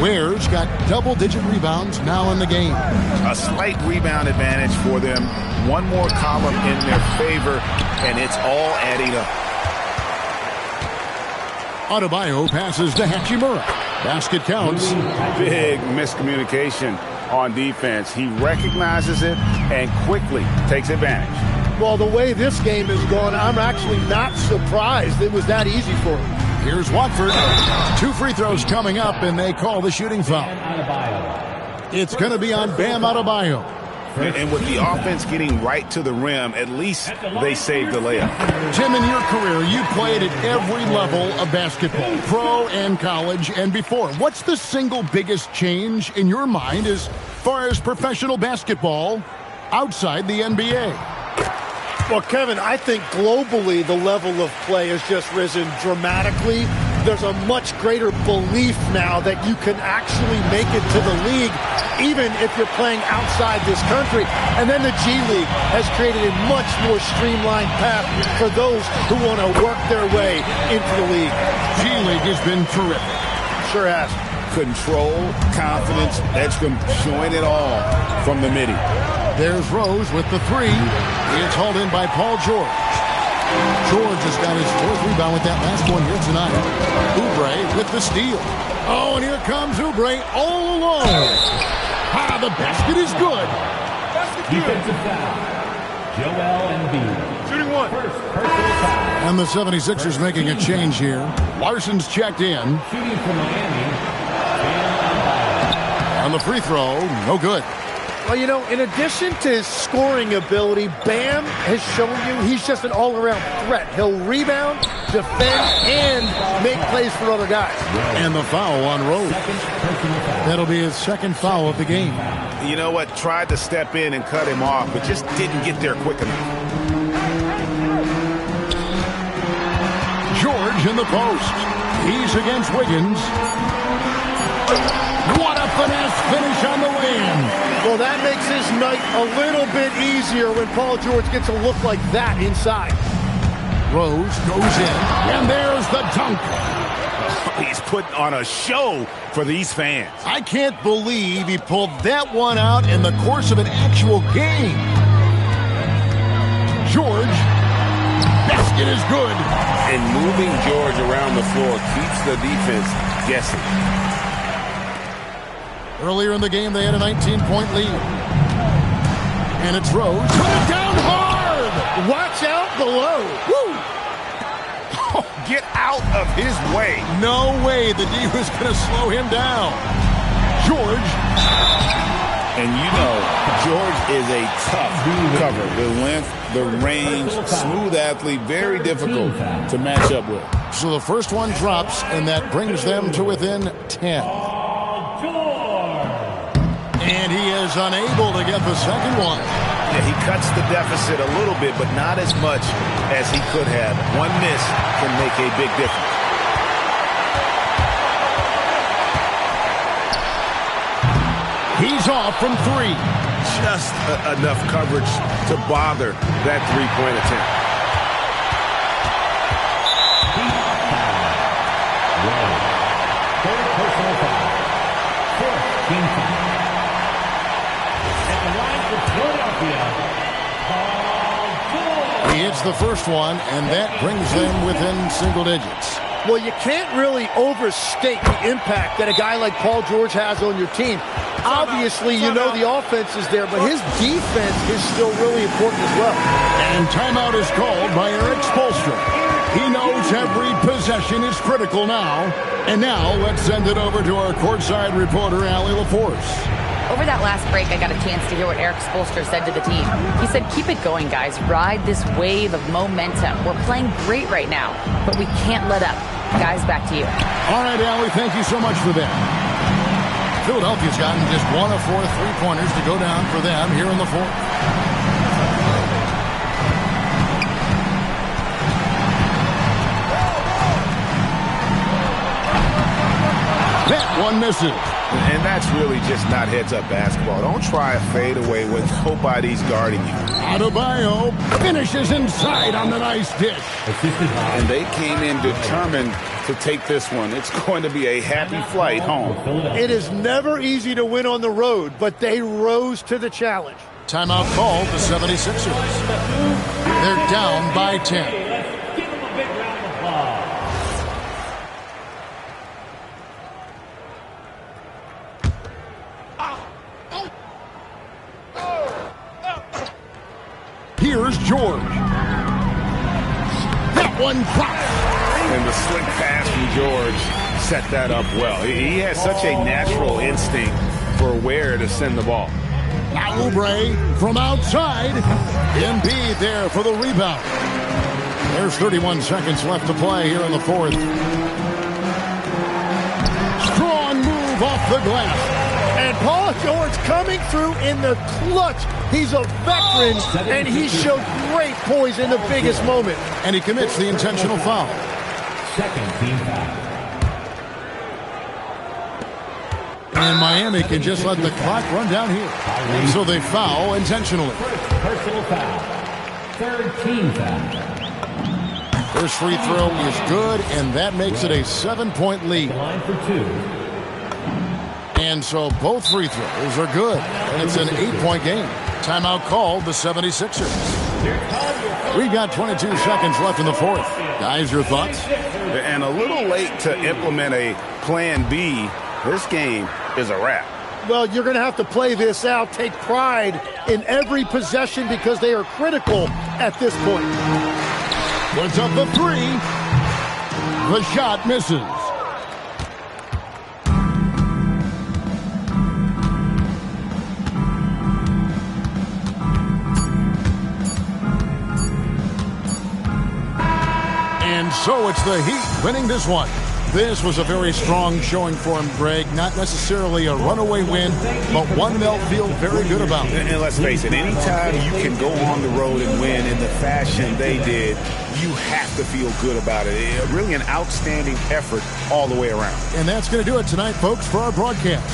Ware's got double-digit rebounds now in the game. A slight rebound advantage for them. One more column in their favor, and it's all adding up. Adebayo passes to Hachimura. Basket counts. Big miscommunication on defense. He recognizes it and quickly takes advantage. Well, the way this game is going, I'm actually not surprised it was that easy for him. Here's Watford. 2 free throws coming up, and they call the shooting foul. It's going to be on Bam Adebayo. And with the offense getting right to the rim, at least they saved the layup. Tim, in your career, you played at every level of basketball, pro and college and before. What's the single biggest change in your mind as far as professional basketball outside the NBA? Well, Kevin, I think globally the level of play has just risen dramatically. There's a much greater belief now that you can actually make it to the league, even if you're playing outside this country. And then the G League has created a much more streamlined path for those who want to work their way into the league. G League has been terrific. Sure has. Control, confidence, Edgecombe showing it all from the midi. There's Rose with the 3. It's hauled in by Paul George. George has got his 4th rebound with that last one here tonight. Oubre with the steal. Oh, and here comes Oubre all alone. Ah, the basket is good. Defensive foul. Joel Embiid. Shooting 1. First personal foul. And the 76ers making a change here. Larson's checked in. Shooting for Miami. On the free throw, no good. Well, you know, in addition to his scoring ability, Bam has shown you he's just an all-around threat. He'll rebound, defend, and make plays for other guys. And the foul on Rose. That'll be his second foul of the game. You know what? Tried to step in and cut him off, but just didn't get there quick enough. George in the post. He's against Wiggins. What a finesse finish on the way-in. Well, that makes his night a little bit easier when Paul George gets a look like that inside. Rose goes in, and there's the dunk. He's putting on a show for these fans. I can't believe he pulled that one out in the course of an actual game. George, basket is good. And moving George around the floor keeps the defense guessing. Earlier in the game, they had a 19-point lead. And it's Rose. Put it down hard! Watch out below. Woo! Oh, get out of his way. No way the D was going to slow him down. George. And you know, George is a tough cover. The length, the range, smooth athlete, very difficult to match up with. So the first one drops, and that brings them to within 10. And he is unable to get the second one. Yeah, he cuts the deficit a little bit, but not as much as he could have. One miss can make a big difference. He's off from three. Just enough coverage to bother that three-point attempt. Third personal foul. Fourth team foul. At the line for Philadelphia, Paul George. He hits the first one, and that brings them within single digits. Well, you can't really overstate the impact that a guy like Paul George has on your team. Obviously, you know the offense is there, but his defense is still really important as well. And timeout is called by Eric Spoelstra. He knows every possession is critical now. And now, let's send it over to our courtside reporter, Allie LaForce. Over that last break, I got a chance to hear what Eric Spoelstra said to the team. He said, keep it going, guys. Ride this wave of momentum. We're playing great right now, but we can't let up. Guys, back to you. All right, Allie, thank you so much for that. Philadelphia's gotten just 1 of 4 three-pointers to go down for them here in the fourth. That one misses. And that's really just not heads-up basketball. Don't try a fadeaway when nobody's guarding you. Adebayo finishes inside on the nice dish. And they came in determined to take this one. It's going to be a happy flight home. It is never easy to win on the road, but they rose to the challenge. Timeout called the 76ers. They're down by 10. Let's give them a big round of applause. Here's George. That one drops. And the slick pass from George set that up well. He has such a natural instinct for where to send the ball. Now Oubre from outside. Embiid there for the rebound. There's 31 seconds left to play here in the fourth. Strong move off the glass. And Paul George coming through in the clutch. He's a veteran, and he showed great poise in the biggest moment. And he commits the intentional foul. Second team foul. And Miami can just let the clock run down here. And so they foul intentionally. Personal foul. Third team foul. First free throw is good, and that makes it a 7-point lead. Line for two. And so both free throws are good, and it's an 8-point game. Timeout called the 76ers. We've got 22 seconds left in the fourth. Guys, your thoughts? And a little late to implement a plan B. This game is a wrap. Well, you're going to have to play this out, take pride in every possession because they are critical at this point. Puts up the three. The shot misses. so it's the Heat winning this one. This was a very strong showing for him, Greg. Not necessarily a runaway win, but one they'll feel very good about. And let's face it, anytime you can go on the road and win in the fashion they did, you have to feel good about it. Really an outstanding effort all the way around. And that's going to do it tonight, folks, for our broadcast.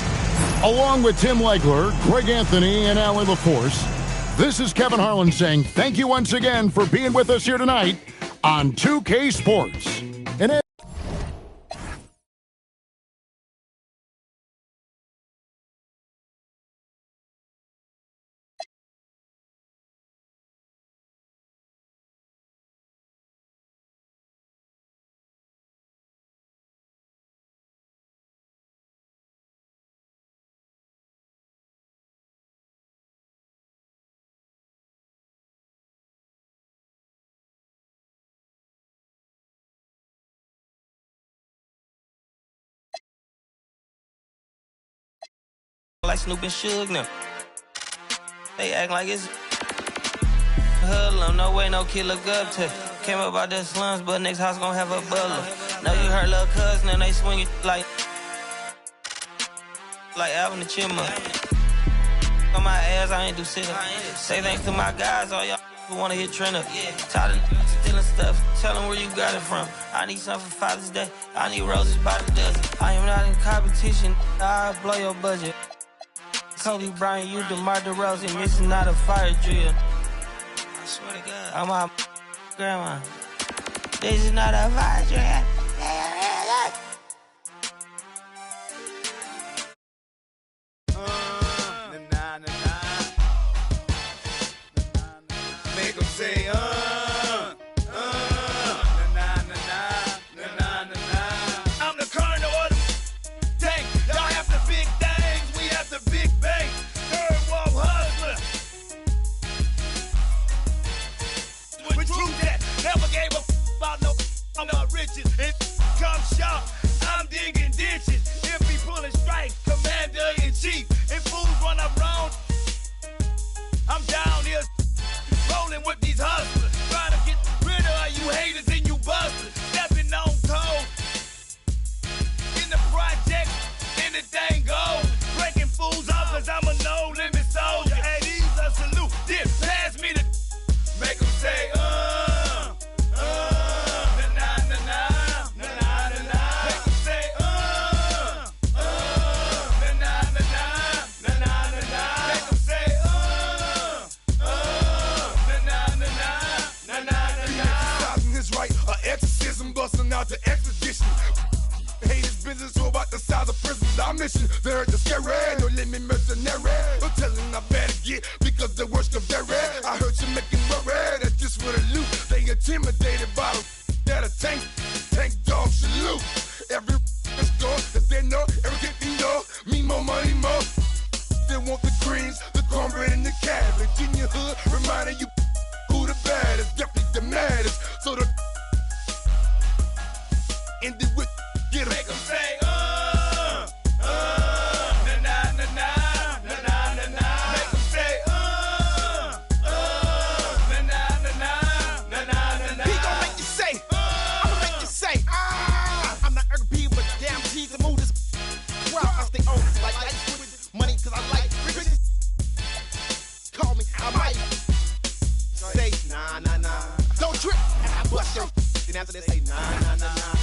Along with Tim Legler, Greg Anthony, and Allie LaForce, this is Kevin Harlan saying thank you once again for being with us here tonight on 2K Sports. And like Snoop and Suge now. They act like it's hoodlum, no way, no kid look up to. Came up out the slums, but next house gon' have a butler. Know you heard little cousin and they swing it like Alvin the Chipmunk. On my ass, I ain't do shit. Say thanks to my guys, all y'all who wanna hit trend up. Tired of stealing stuff, tell them where you got it from. I need something for Father's Day, I need roses by the dozen. I am not in competition, I'll blow your budget. Kobe Bryant, you DeMar DeRozan, this is not a fire drill. I swear to God. I'm my grandma. This is not a fire drill. Make them say, I'm the colonel of the tank. Y'all have the big things, we have the big bang. Third world hustler. With truth that never gave a about no riches. It come sharp, I'm digging ditches. If he pulling strikes, commander in chief. If fools run around, I'm down here rolling with these hustlers. Trying to get rid of all you haters and you busters. Stepping on cold. In the project, anything goes. Breaking fools off cause I'm a no-limit soldier. Hey, these a salute. Dip, pass me the make them say, busting out the expedition. Hate his business, so about the size of prisons. Our mission, they heard the scary, no limit mercenary. I'm telling I better get because the worst of their red. I heard you making worry that this for the loot. They intimidated by the that a tank dog salute. Every is gone, cause they know everything know. Me more money more. They want the greens, the cornbread and the cabbage. In your hood, reminding you who the baddest, definitely the maddest. So the in the whip, get make them say, na na na na, na na na na. Make them say, na na na na, na na na na. He gon' make you say, I'ma make you say, I'm not RP, but damn G's to move this. Well, I stay on like ice with money, cause I like riches. Call me, I might say, nah, nah, nah. Don't trip, and I bust your. And after they say, nah, nah, nah, nah.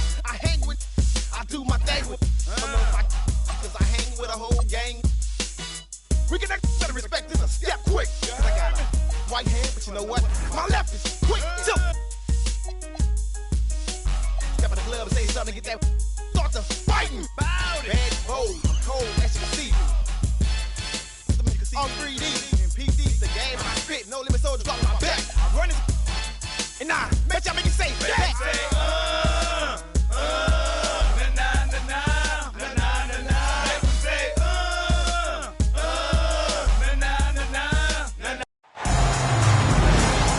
I do my thing with cause I hang with a whole gang. We can better respect this a step quick. Cause I got a right hand, but you know what? My left is quick too. Step in the club and say something to get that start to fighting. Bad, bold, I'm cold, as you can see. On 3D and PD's the game I spit. No limit soldiers on my back. I run it. And I bet y'all make it say back.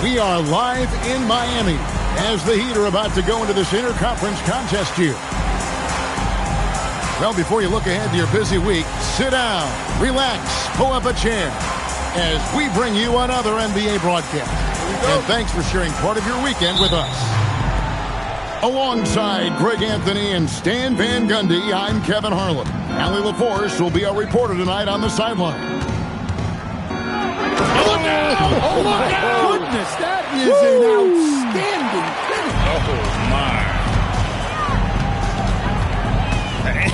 We are live in Miami as the Heat are about to go into this interconference contest here. Well, before you look ahead to your busy week, sit down, relax, pull up a chair as we bring you another NBA broadcast. And thanks for sharing part of your weekend with us. Alongside Greg Anthony and Stan Van Gundy, I'm Kevin Harlan. Allie LaForce will be our reporter tonight on the sideline. Oh, my goodness, that is an outstanding finish. Oh, my.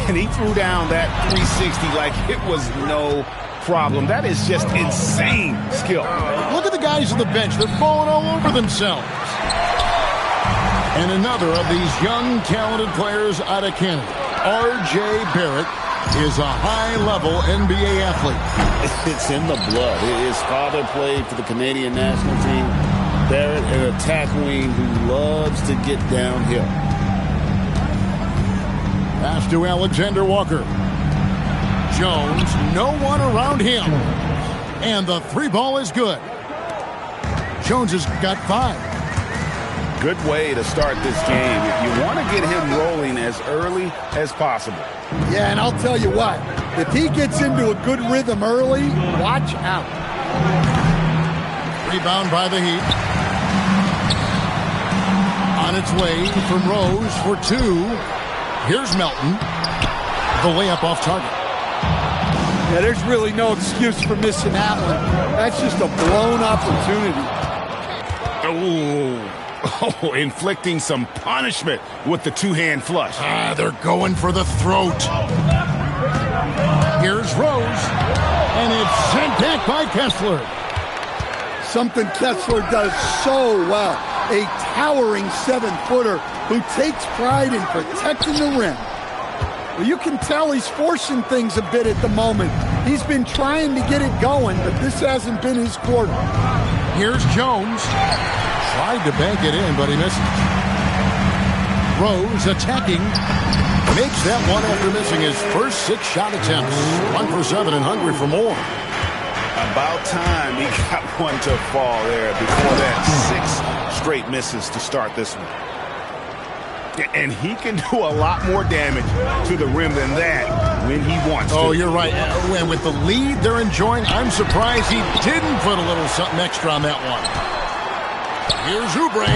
And he threw down that 360 like it was no problem. That is just insane skill. Look at the guys on the bench. They're falling all over themselves. And another of these young, talented players out of Canada, R.J. Barrett, is a high-level NBA athlete. It's in the blood. His father played for the Canadian national team. Barrett, an attack wing who loves to get downhill. Pass to Alexander Walker. Jones, no one around him. And the three ball is good. Jones has got 5. Good way to start this game. You want to get him rolling as early as possible. Yeah, and I'll tell you what, if he gets into a good rhythm early, watch out. Rebound by the Heat. On its way from Rose for 2. Here's Melton. The layup off target. Yeah, there's really no excuse for missing that one. That's just a blown opportunity. Oh, inflicting some punishment with the two-hand flush. They're going for the throat. Here's Rose. And it's sent back by Kessler. Something Kessler does so well. A towering 7-footer who takes pride in protecting the rim. Well, you can tell he's forcing things a bit at the moment. He's been trying to get it going, but this hasn't been his quarter. Here's Jones. Tried to bank it in, but he misses. Rose attacking. Makes that one after missing his first 6 shot attempts. 1 for 7 and hungry for more. About time he got one to fall there. Before that, 6 straight misses to start this one. And he can do a lot more damage to the rim than that when he wants to. Oh, you're right. And with the lead they're enjoying, I'm surprised he didn't put a little something extra on that one. Here's Oubre.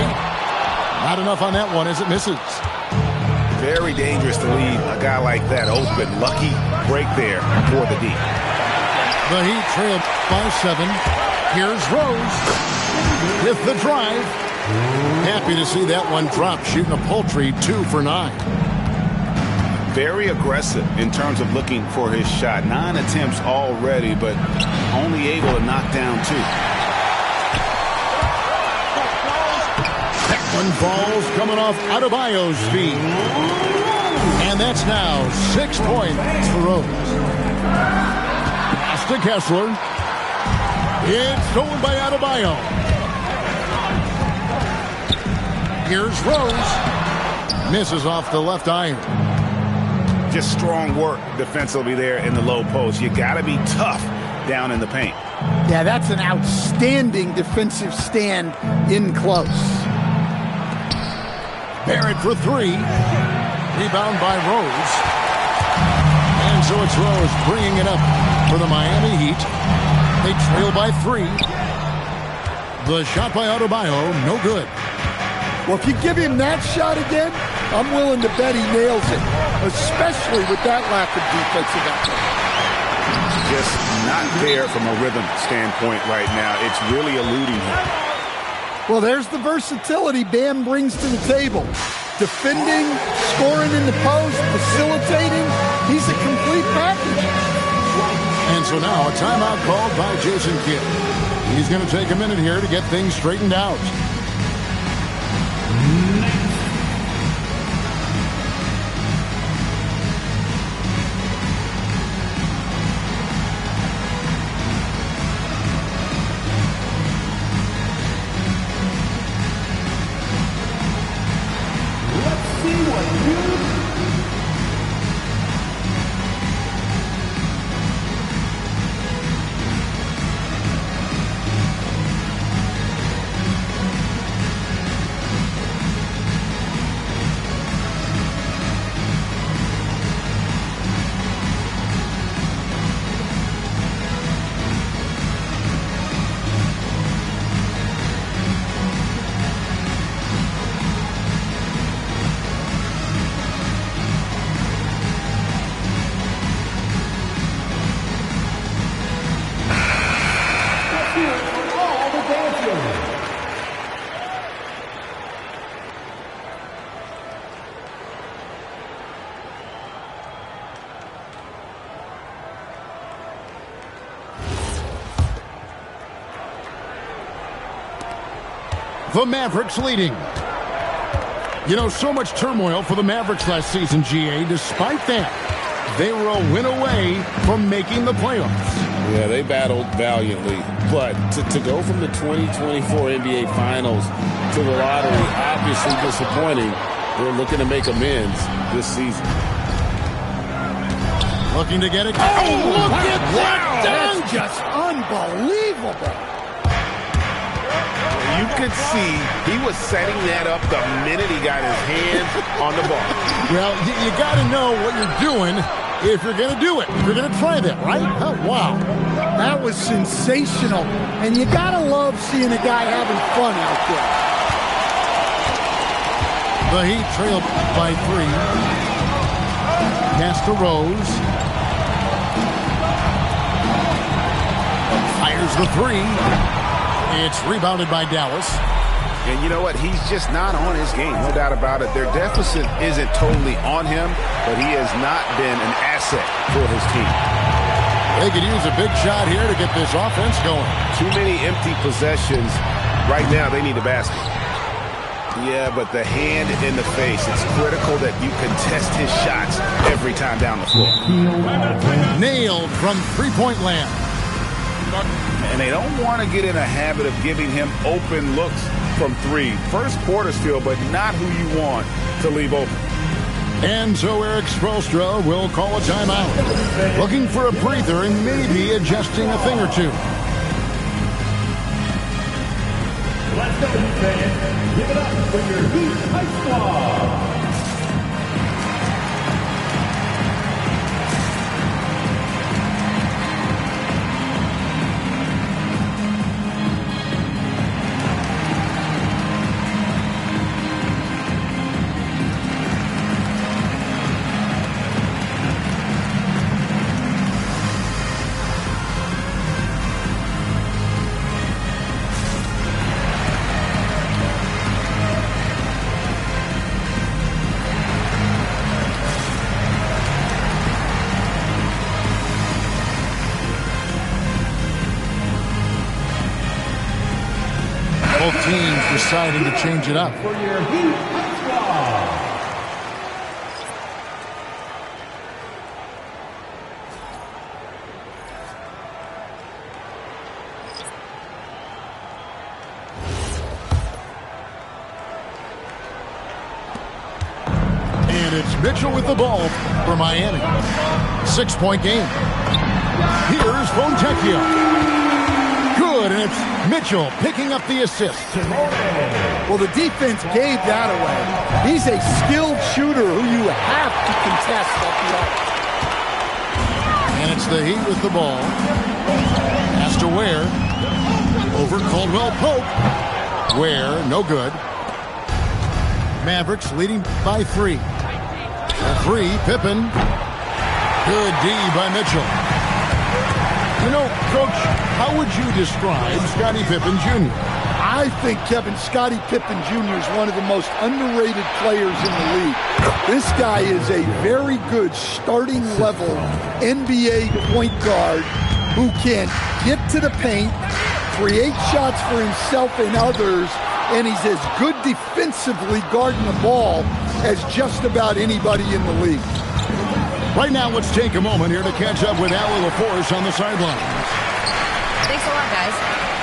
Not enough on that one as it misses. Very dangerous to leave a guy like that open. Lucky break there for the D. The Heat trailed by 7. Here's Rose with the drive. Happy to see that one drop, shooting a paltry 2 for 9. Very aggressive in terms of looking for his shot. 9 attempts already, but only able to knock down 2. That one falls coming off Adebayo's feet. And that's now 6 points for Rose. Pass to Kessler. It's stolen by Adebayo. Here's Rose. Misses off the left iron. Just strong work defensively there in the low post. You got to be tough down in the paint. Yeah, that's an outstanding defensive stand in close. Barrett for 3. Rebound by Rose. And so it's Rose bringing it up for the Miami Heat. They trail by 3. The shot by Adebayo, no good. Well, if you give him that shot again, I'm willing to bet he nails it, especially with that lack of defensive effort. Just not there from a rhythm standpoint right now. It's really eluding him. Well, there's the versatility Bam brings to the table. Defending, scoring in the post, facilitating. He's a complete package. And so now a timeout called by Jason Kidd. He's going to take a minute here to get things straightened out. The Mavericks leading. You know, so much turmoil for the Mavericks last season, GA. Despite that, they were a win away from making the playoffs. Yeah, they battled valiantly. But to go from the 2024 NBA Finals to the lottery, obviously disappointing. They're looking to make amends this season. Looking to get it. Oh, look at that dunk! That's just unbelievable. You could see he was setting that up the minute he got his hands on the ball. Well, you got to know what you're doing if you're going to do it. If you're going to try that, right? Oh, wow. That was sensational. And you got to love seeing a guy having fun out there. The Heat trailed by 3. Pass to Rose. Fires the 3. It's rebounded by Dallas. And you know what? He's just not on his game. No doubt about it. Their deficit isn't totally on him, but he has not been an asset for his team. They could use a big shot here to get this offense going. Too many empty possessions. Right now, they need a basket. Yeah, but the hand in the face. It's critical that you contest his shots every time down the floor. Nailed from three-point land. And they don't want to get in a habit of giving him open looks from 3. First quarter's feel, but not who you want to leave open. And so Eric Spoelstra will call a timeout. Looking for a breather and maybe adjusting a thing or two. Let's go, Heat fans. Give it up for your Heat High Squad. Both teams deciding to change it up. For your Heat Squad. And it's Mitchell with the ball for Miami. 6-point game. Here's Fontecchio. Good, and it's Mitchell picking up the assist. Well, the defense gave that away. He's a skilled shooter who you have to contest at the arc. And it's the Heat with the ball. Has to Ware. Over Caldwell Pope. Ware, no good. Mavericks leading by 3. A 3, Pippen. Good D by Mitchell. You know, Coach, how would you describe Scottie Pippen Jr.? I think Scottie Pippen Jr. is one of the most underrated players in the league. This guy is a very good starting level NBA point guard who can get to the paint, create shots for himself and others, and he's as good defensively guarding the ball as just about anybody in the league. Right now, let's take a moment here to catch up with Allie LaForce on the sideline. Thanks a lot, guys.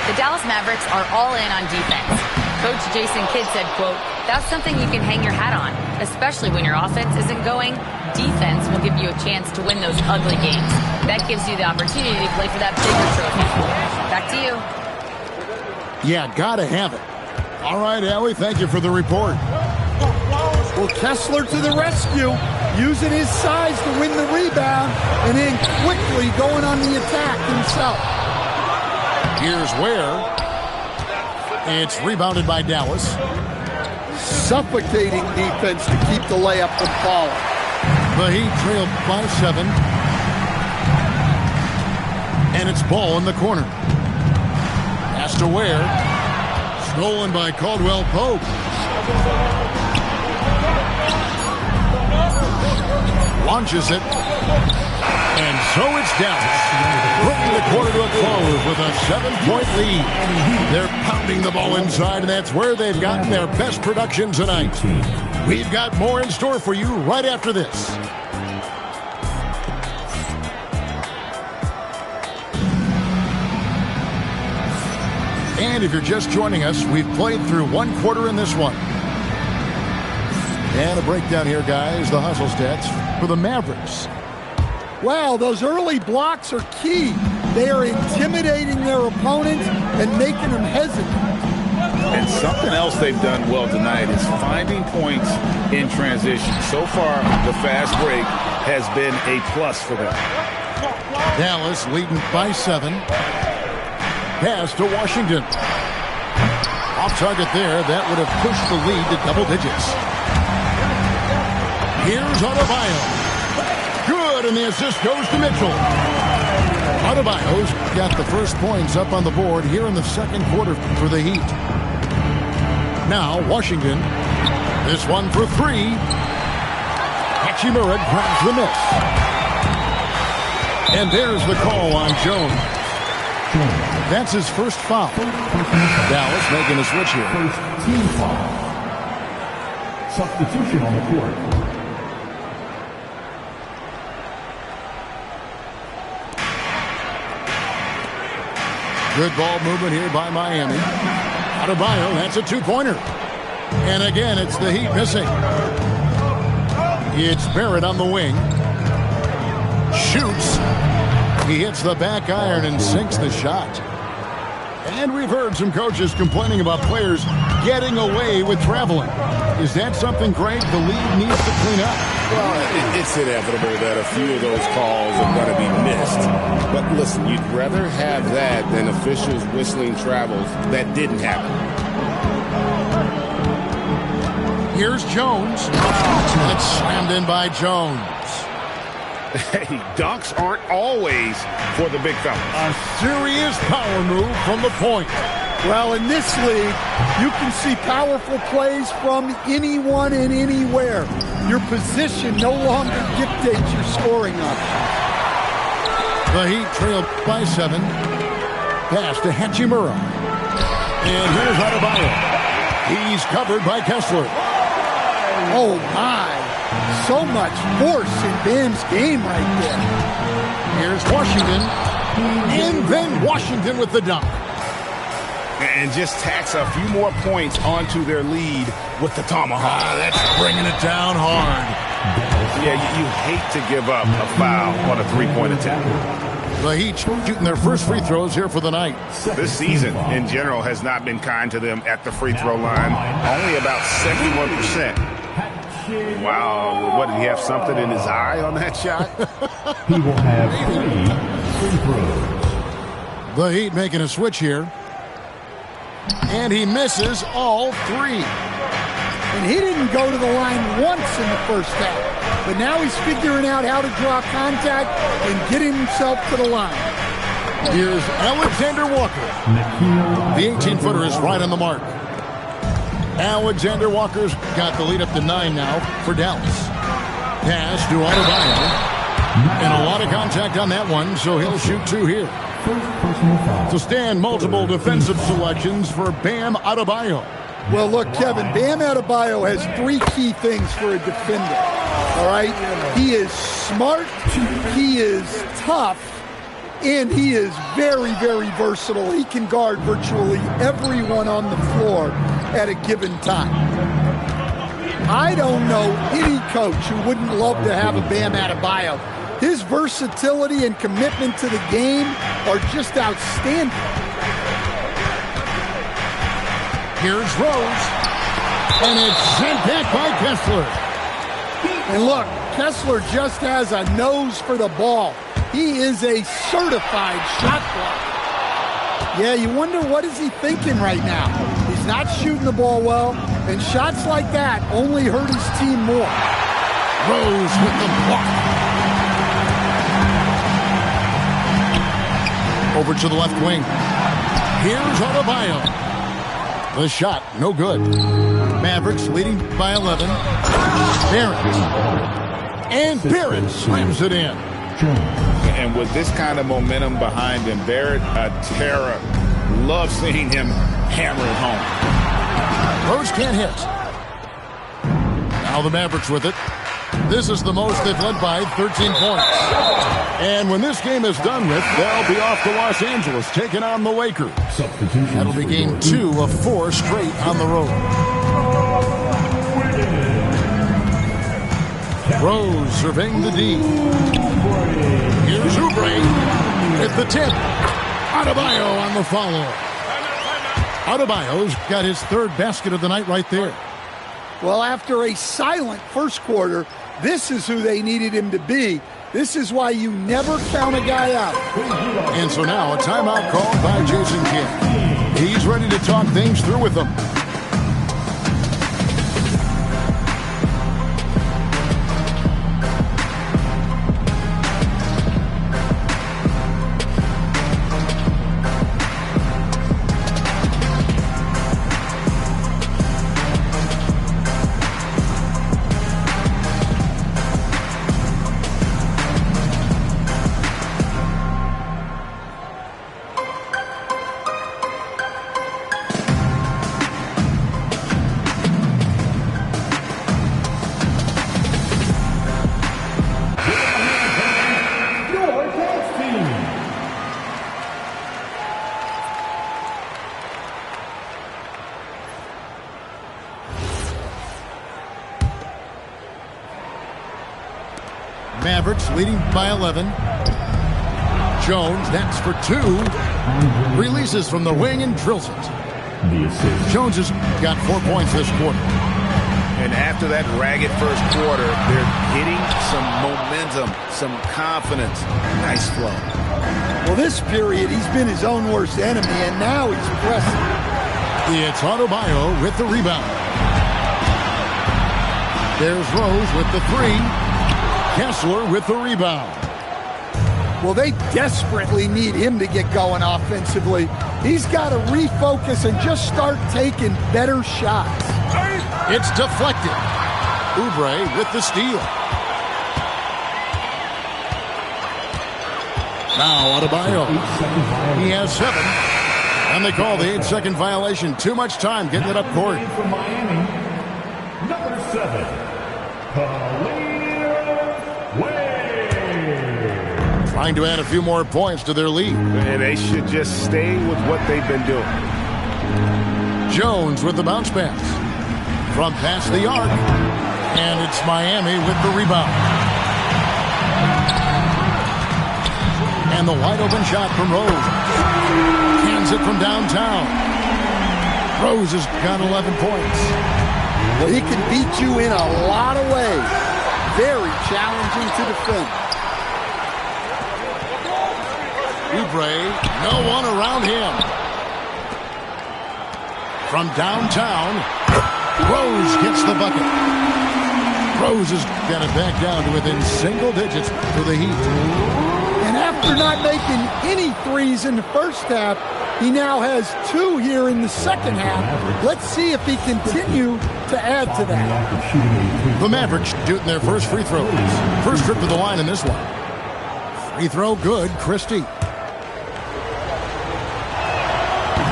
The Dallas Mavericks are all in on defense. Coach Jason Kidd said, quote, "That's something you can hang your hat on, especially when your offense isn't going. Defense will give you a chance to win those ugly games. That gives you the opportunity to play for that bigger trophy." Back to you. Yeah, gotta have it. All right, Allie, thank you for the report. Well, Kessler to the rescue, using his size to win the rebound, and then quickly going on the attack himself. Here's Ware. It's rebounded by Dallas. Suffocating defense to keep the layup from falling. The Heat trailed by 7. And it's Ball in the corner. Pass to Ware. Stolen by Caldwell Pope. Launches it. And so it's Dallas, bringing the quarter to a close with a 7-point lead. They're pounding the ball inside, and that's where they've gotten their best production tonight. We've got more in store for you right after this. And if you're just joining us, we've played through one quarter in this one. And a breakdown here, guys. The hustle stats for the Mavericks. Wow, those early blocks are key. They are intimidating their opponent and making them hesitant. And something else they've done well tonight is finding points in transition. So far, the fast break has been a plus for them. Dallas leading by 7. Pass to Washington. Off target there. That would have pushed the lead to double digits. Here's Adebayo. Good, and the assist goes to Mitchell. Adebayo's got the first points up on the board here in the second quarter for the Heat. Now, Washington. This one for 3. Hachimura grabs the miss. And there's the call on Jones. That's his first foul. Dallas making a switch here. First team foul. Substitution on the court. Good ball movement here by Miami. Adebayo, that's a 2-pointer. And again, it's the Heat missing. It's Barrett on the wing. Shoots. He hits the back iron and sinks the shot. And we've heard some coaches complaining about players getting away with traveling. Is that something, Greg, the league needs to clean up? Well, it's inevitable that a few of those calls are going to be missed. But listen, you'd rather have that than officials whistling travels that didn't happen. Here's Jones. It's slammed in by Jones. Hey, dunks aren't always for the big fellas. A serious power move from the point. Well, in this league, you can see powerful plays from anyone and anywhere. Your position no longer dictates your scoring options. The Heat trail by 7. Pass to Hachimura. And here's Adebayo. He's covered by Kessler. Oh, my. So much force in Bam's game right there. Here's Washington. And then Washington with the dunk. And just tacks a few more points onto their lead with the tomahawk. That's bringing it down hard. Yeah, you hate to give up a foul on a 3-point attempt. The Heat shooting their first free throws here for the night. This season, in general, has not been kind to them at the free throw line. Only about 71%. Wow, what, did he have something in his eye on that shot? He will have 3 free throws. The Heat making a switch here. And he misses all 3. And he didn't go to the line once in the first half. But now he's figuring out how to draw contact and get himself to the line. Here's Alexander Walker. The 18-footer is right on the mark. Alexander Walker's got the lead up to 9 now for Dallas. Pass to Adebayo. And a lot of contact on that one, so he'll shoot 2 here. To stand multiple defensive selections for Bam Adebayo. Well, look, Kevin, Bam Adebayo has 3 key things for a defender. All right? He is smart, he is tough, and he is very, very versatile. He can guard virtually everyone on the floor at a given time. I don't know any coach who wouldn't love to have a Bam Adebayo. His versatility and commitment to the game are just outstanding. Here's Rose. And it's sent back by Kessler. And look, Kessler just has a nose for the ball. He is a certified shot blocker. Yeah, you wonder what is he thinking right now. He's not shooting the ball well, and shots like that only hurt his team more. Rose with the block. Over to the left wing. Here's Adebayo. The shot, no good. Mavericks leading by 11. Barrett. And Barrett slams it in. And with this kind of momentum behind him, Barrett Terra loves seeing him hammer it home. Rose can't hit. Now the Mavericks with it. This is the most they've led by 13 points. And when this game is done with, they'll be off to Los Angeles, taking on the Lakers. That'll be game 2 of 4 straight on the road. Rose surveying the D. Here's Oubre with the tip. Adebayo on the follow. Adebayo's got his 3rd basket of the night right there. Well, after a silent first quarter, this is who they needed him to be. This is why you never count a guy out. And so now a timeout called by Jason Kidd. He's ready to talk things through with them. Mavericks leading by 11. Jones, that's for 2. Releases from the wing and drills it. Jones has got 4 points this quarter. And after that ragged first quarter, they're getting some momentum, some confidence. Nice flow. Well, this period, he's been his own worst enemy, and now he's pressing. It's Adebayo with the rebound. There's Rose with the 3. Kessler with the rebound. Well, they desperately need him to get going offensively. He's got to refocus and just start taking better shots. It's deflected. Oubre with the steal. Now Adebayo. He has 7. And they call the 8-second violation. Too much time getting it up court. From Miami, number 7, Trying to add a few more points to their lead. And they should just stay with what they've been doing. Jones with the bounce pass. From past the arc. And it's Miami with the rebound. And the wide open shot from Rose. Cans it from downtown. Rose has got 11 points. Well, he can beat you in a lot of ways. Very challenging to defend. Oubre, no one around him. From downtown, Rose gets the bucket. Rose has got it back down to within single digits for the Heat. And after not making any threes in the first half, he now has 2 here in the second half. Let's see if he continue to add to that. The Mavericks shooting their first free throws. First trip to the line in this one. Free throw good, Christie.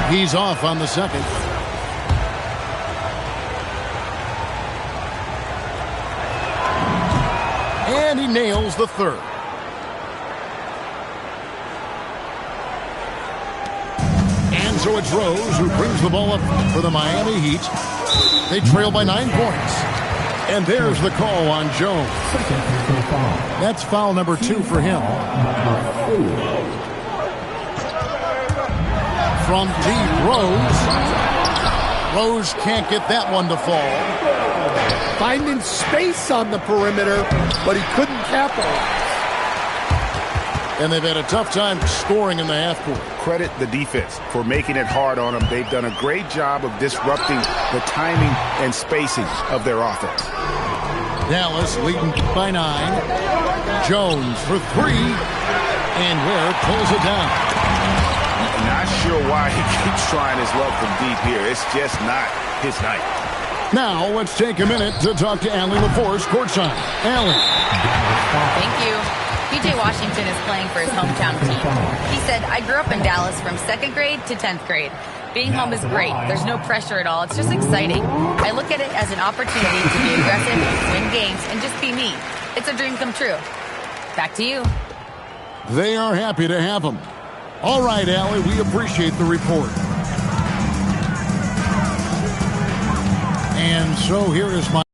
He's off on the second. And he nails the third. And so it's Rose who brings the ball up for the Miami Heat. They trail by 9 points. And there's the call on Jones. That's foul number 2 for him. From deep, Rose. Rose can't get that one to fall. Finding space on the perimeter, but he couldn't capitalize. And they've had a tough time scoring in the half court. Credit the defense for making it hard on them. They've done a great job of disrupting the timing and spacing of their offense. Dallas leading by 9. Jones for 3. And Ware pulls it down. Not sure why he keeps trying his luck from deep here. It's just not his night. Now let's take a minute to talk to Allie LaForce courtside. Allie. Thank you. PJ Washington is playing for his hometown team. He said, I grew up in Dallas from 2nd grade to 10th grade. Being home is great. There's no pressure at all. It's just exciting. I look at it as an opportunity to be aggressive, win games, and just be me. It's a dream come true. Back to you. They are happy to have him. All right, Allie, we appreciate the report. And so here is my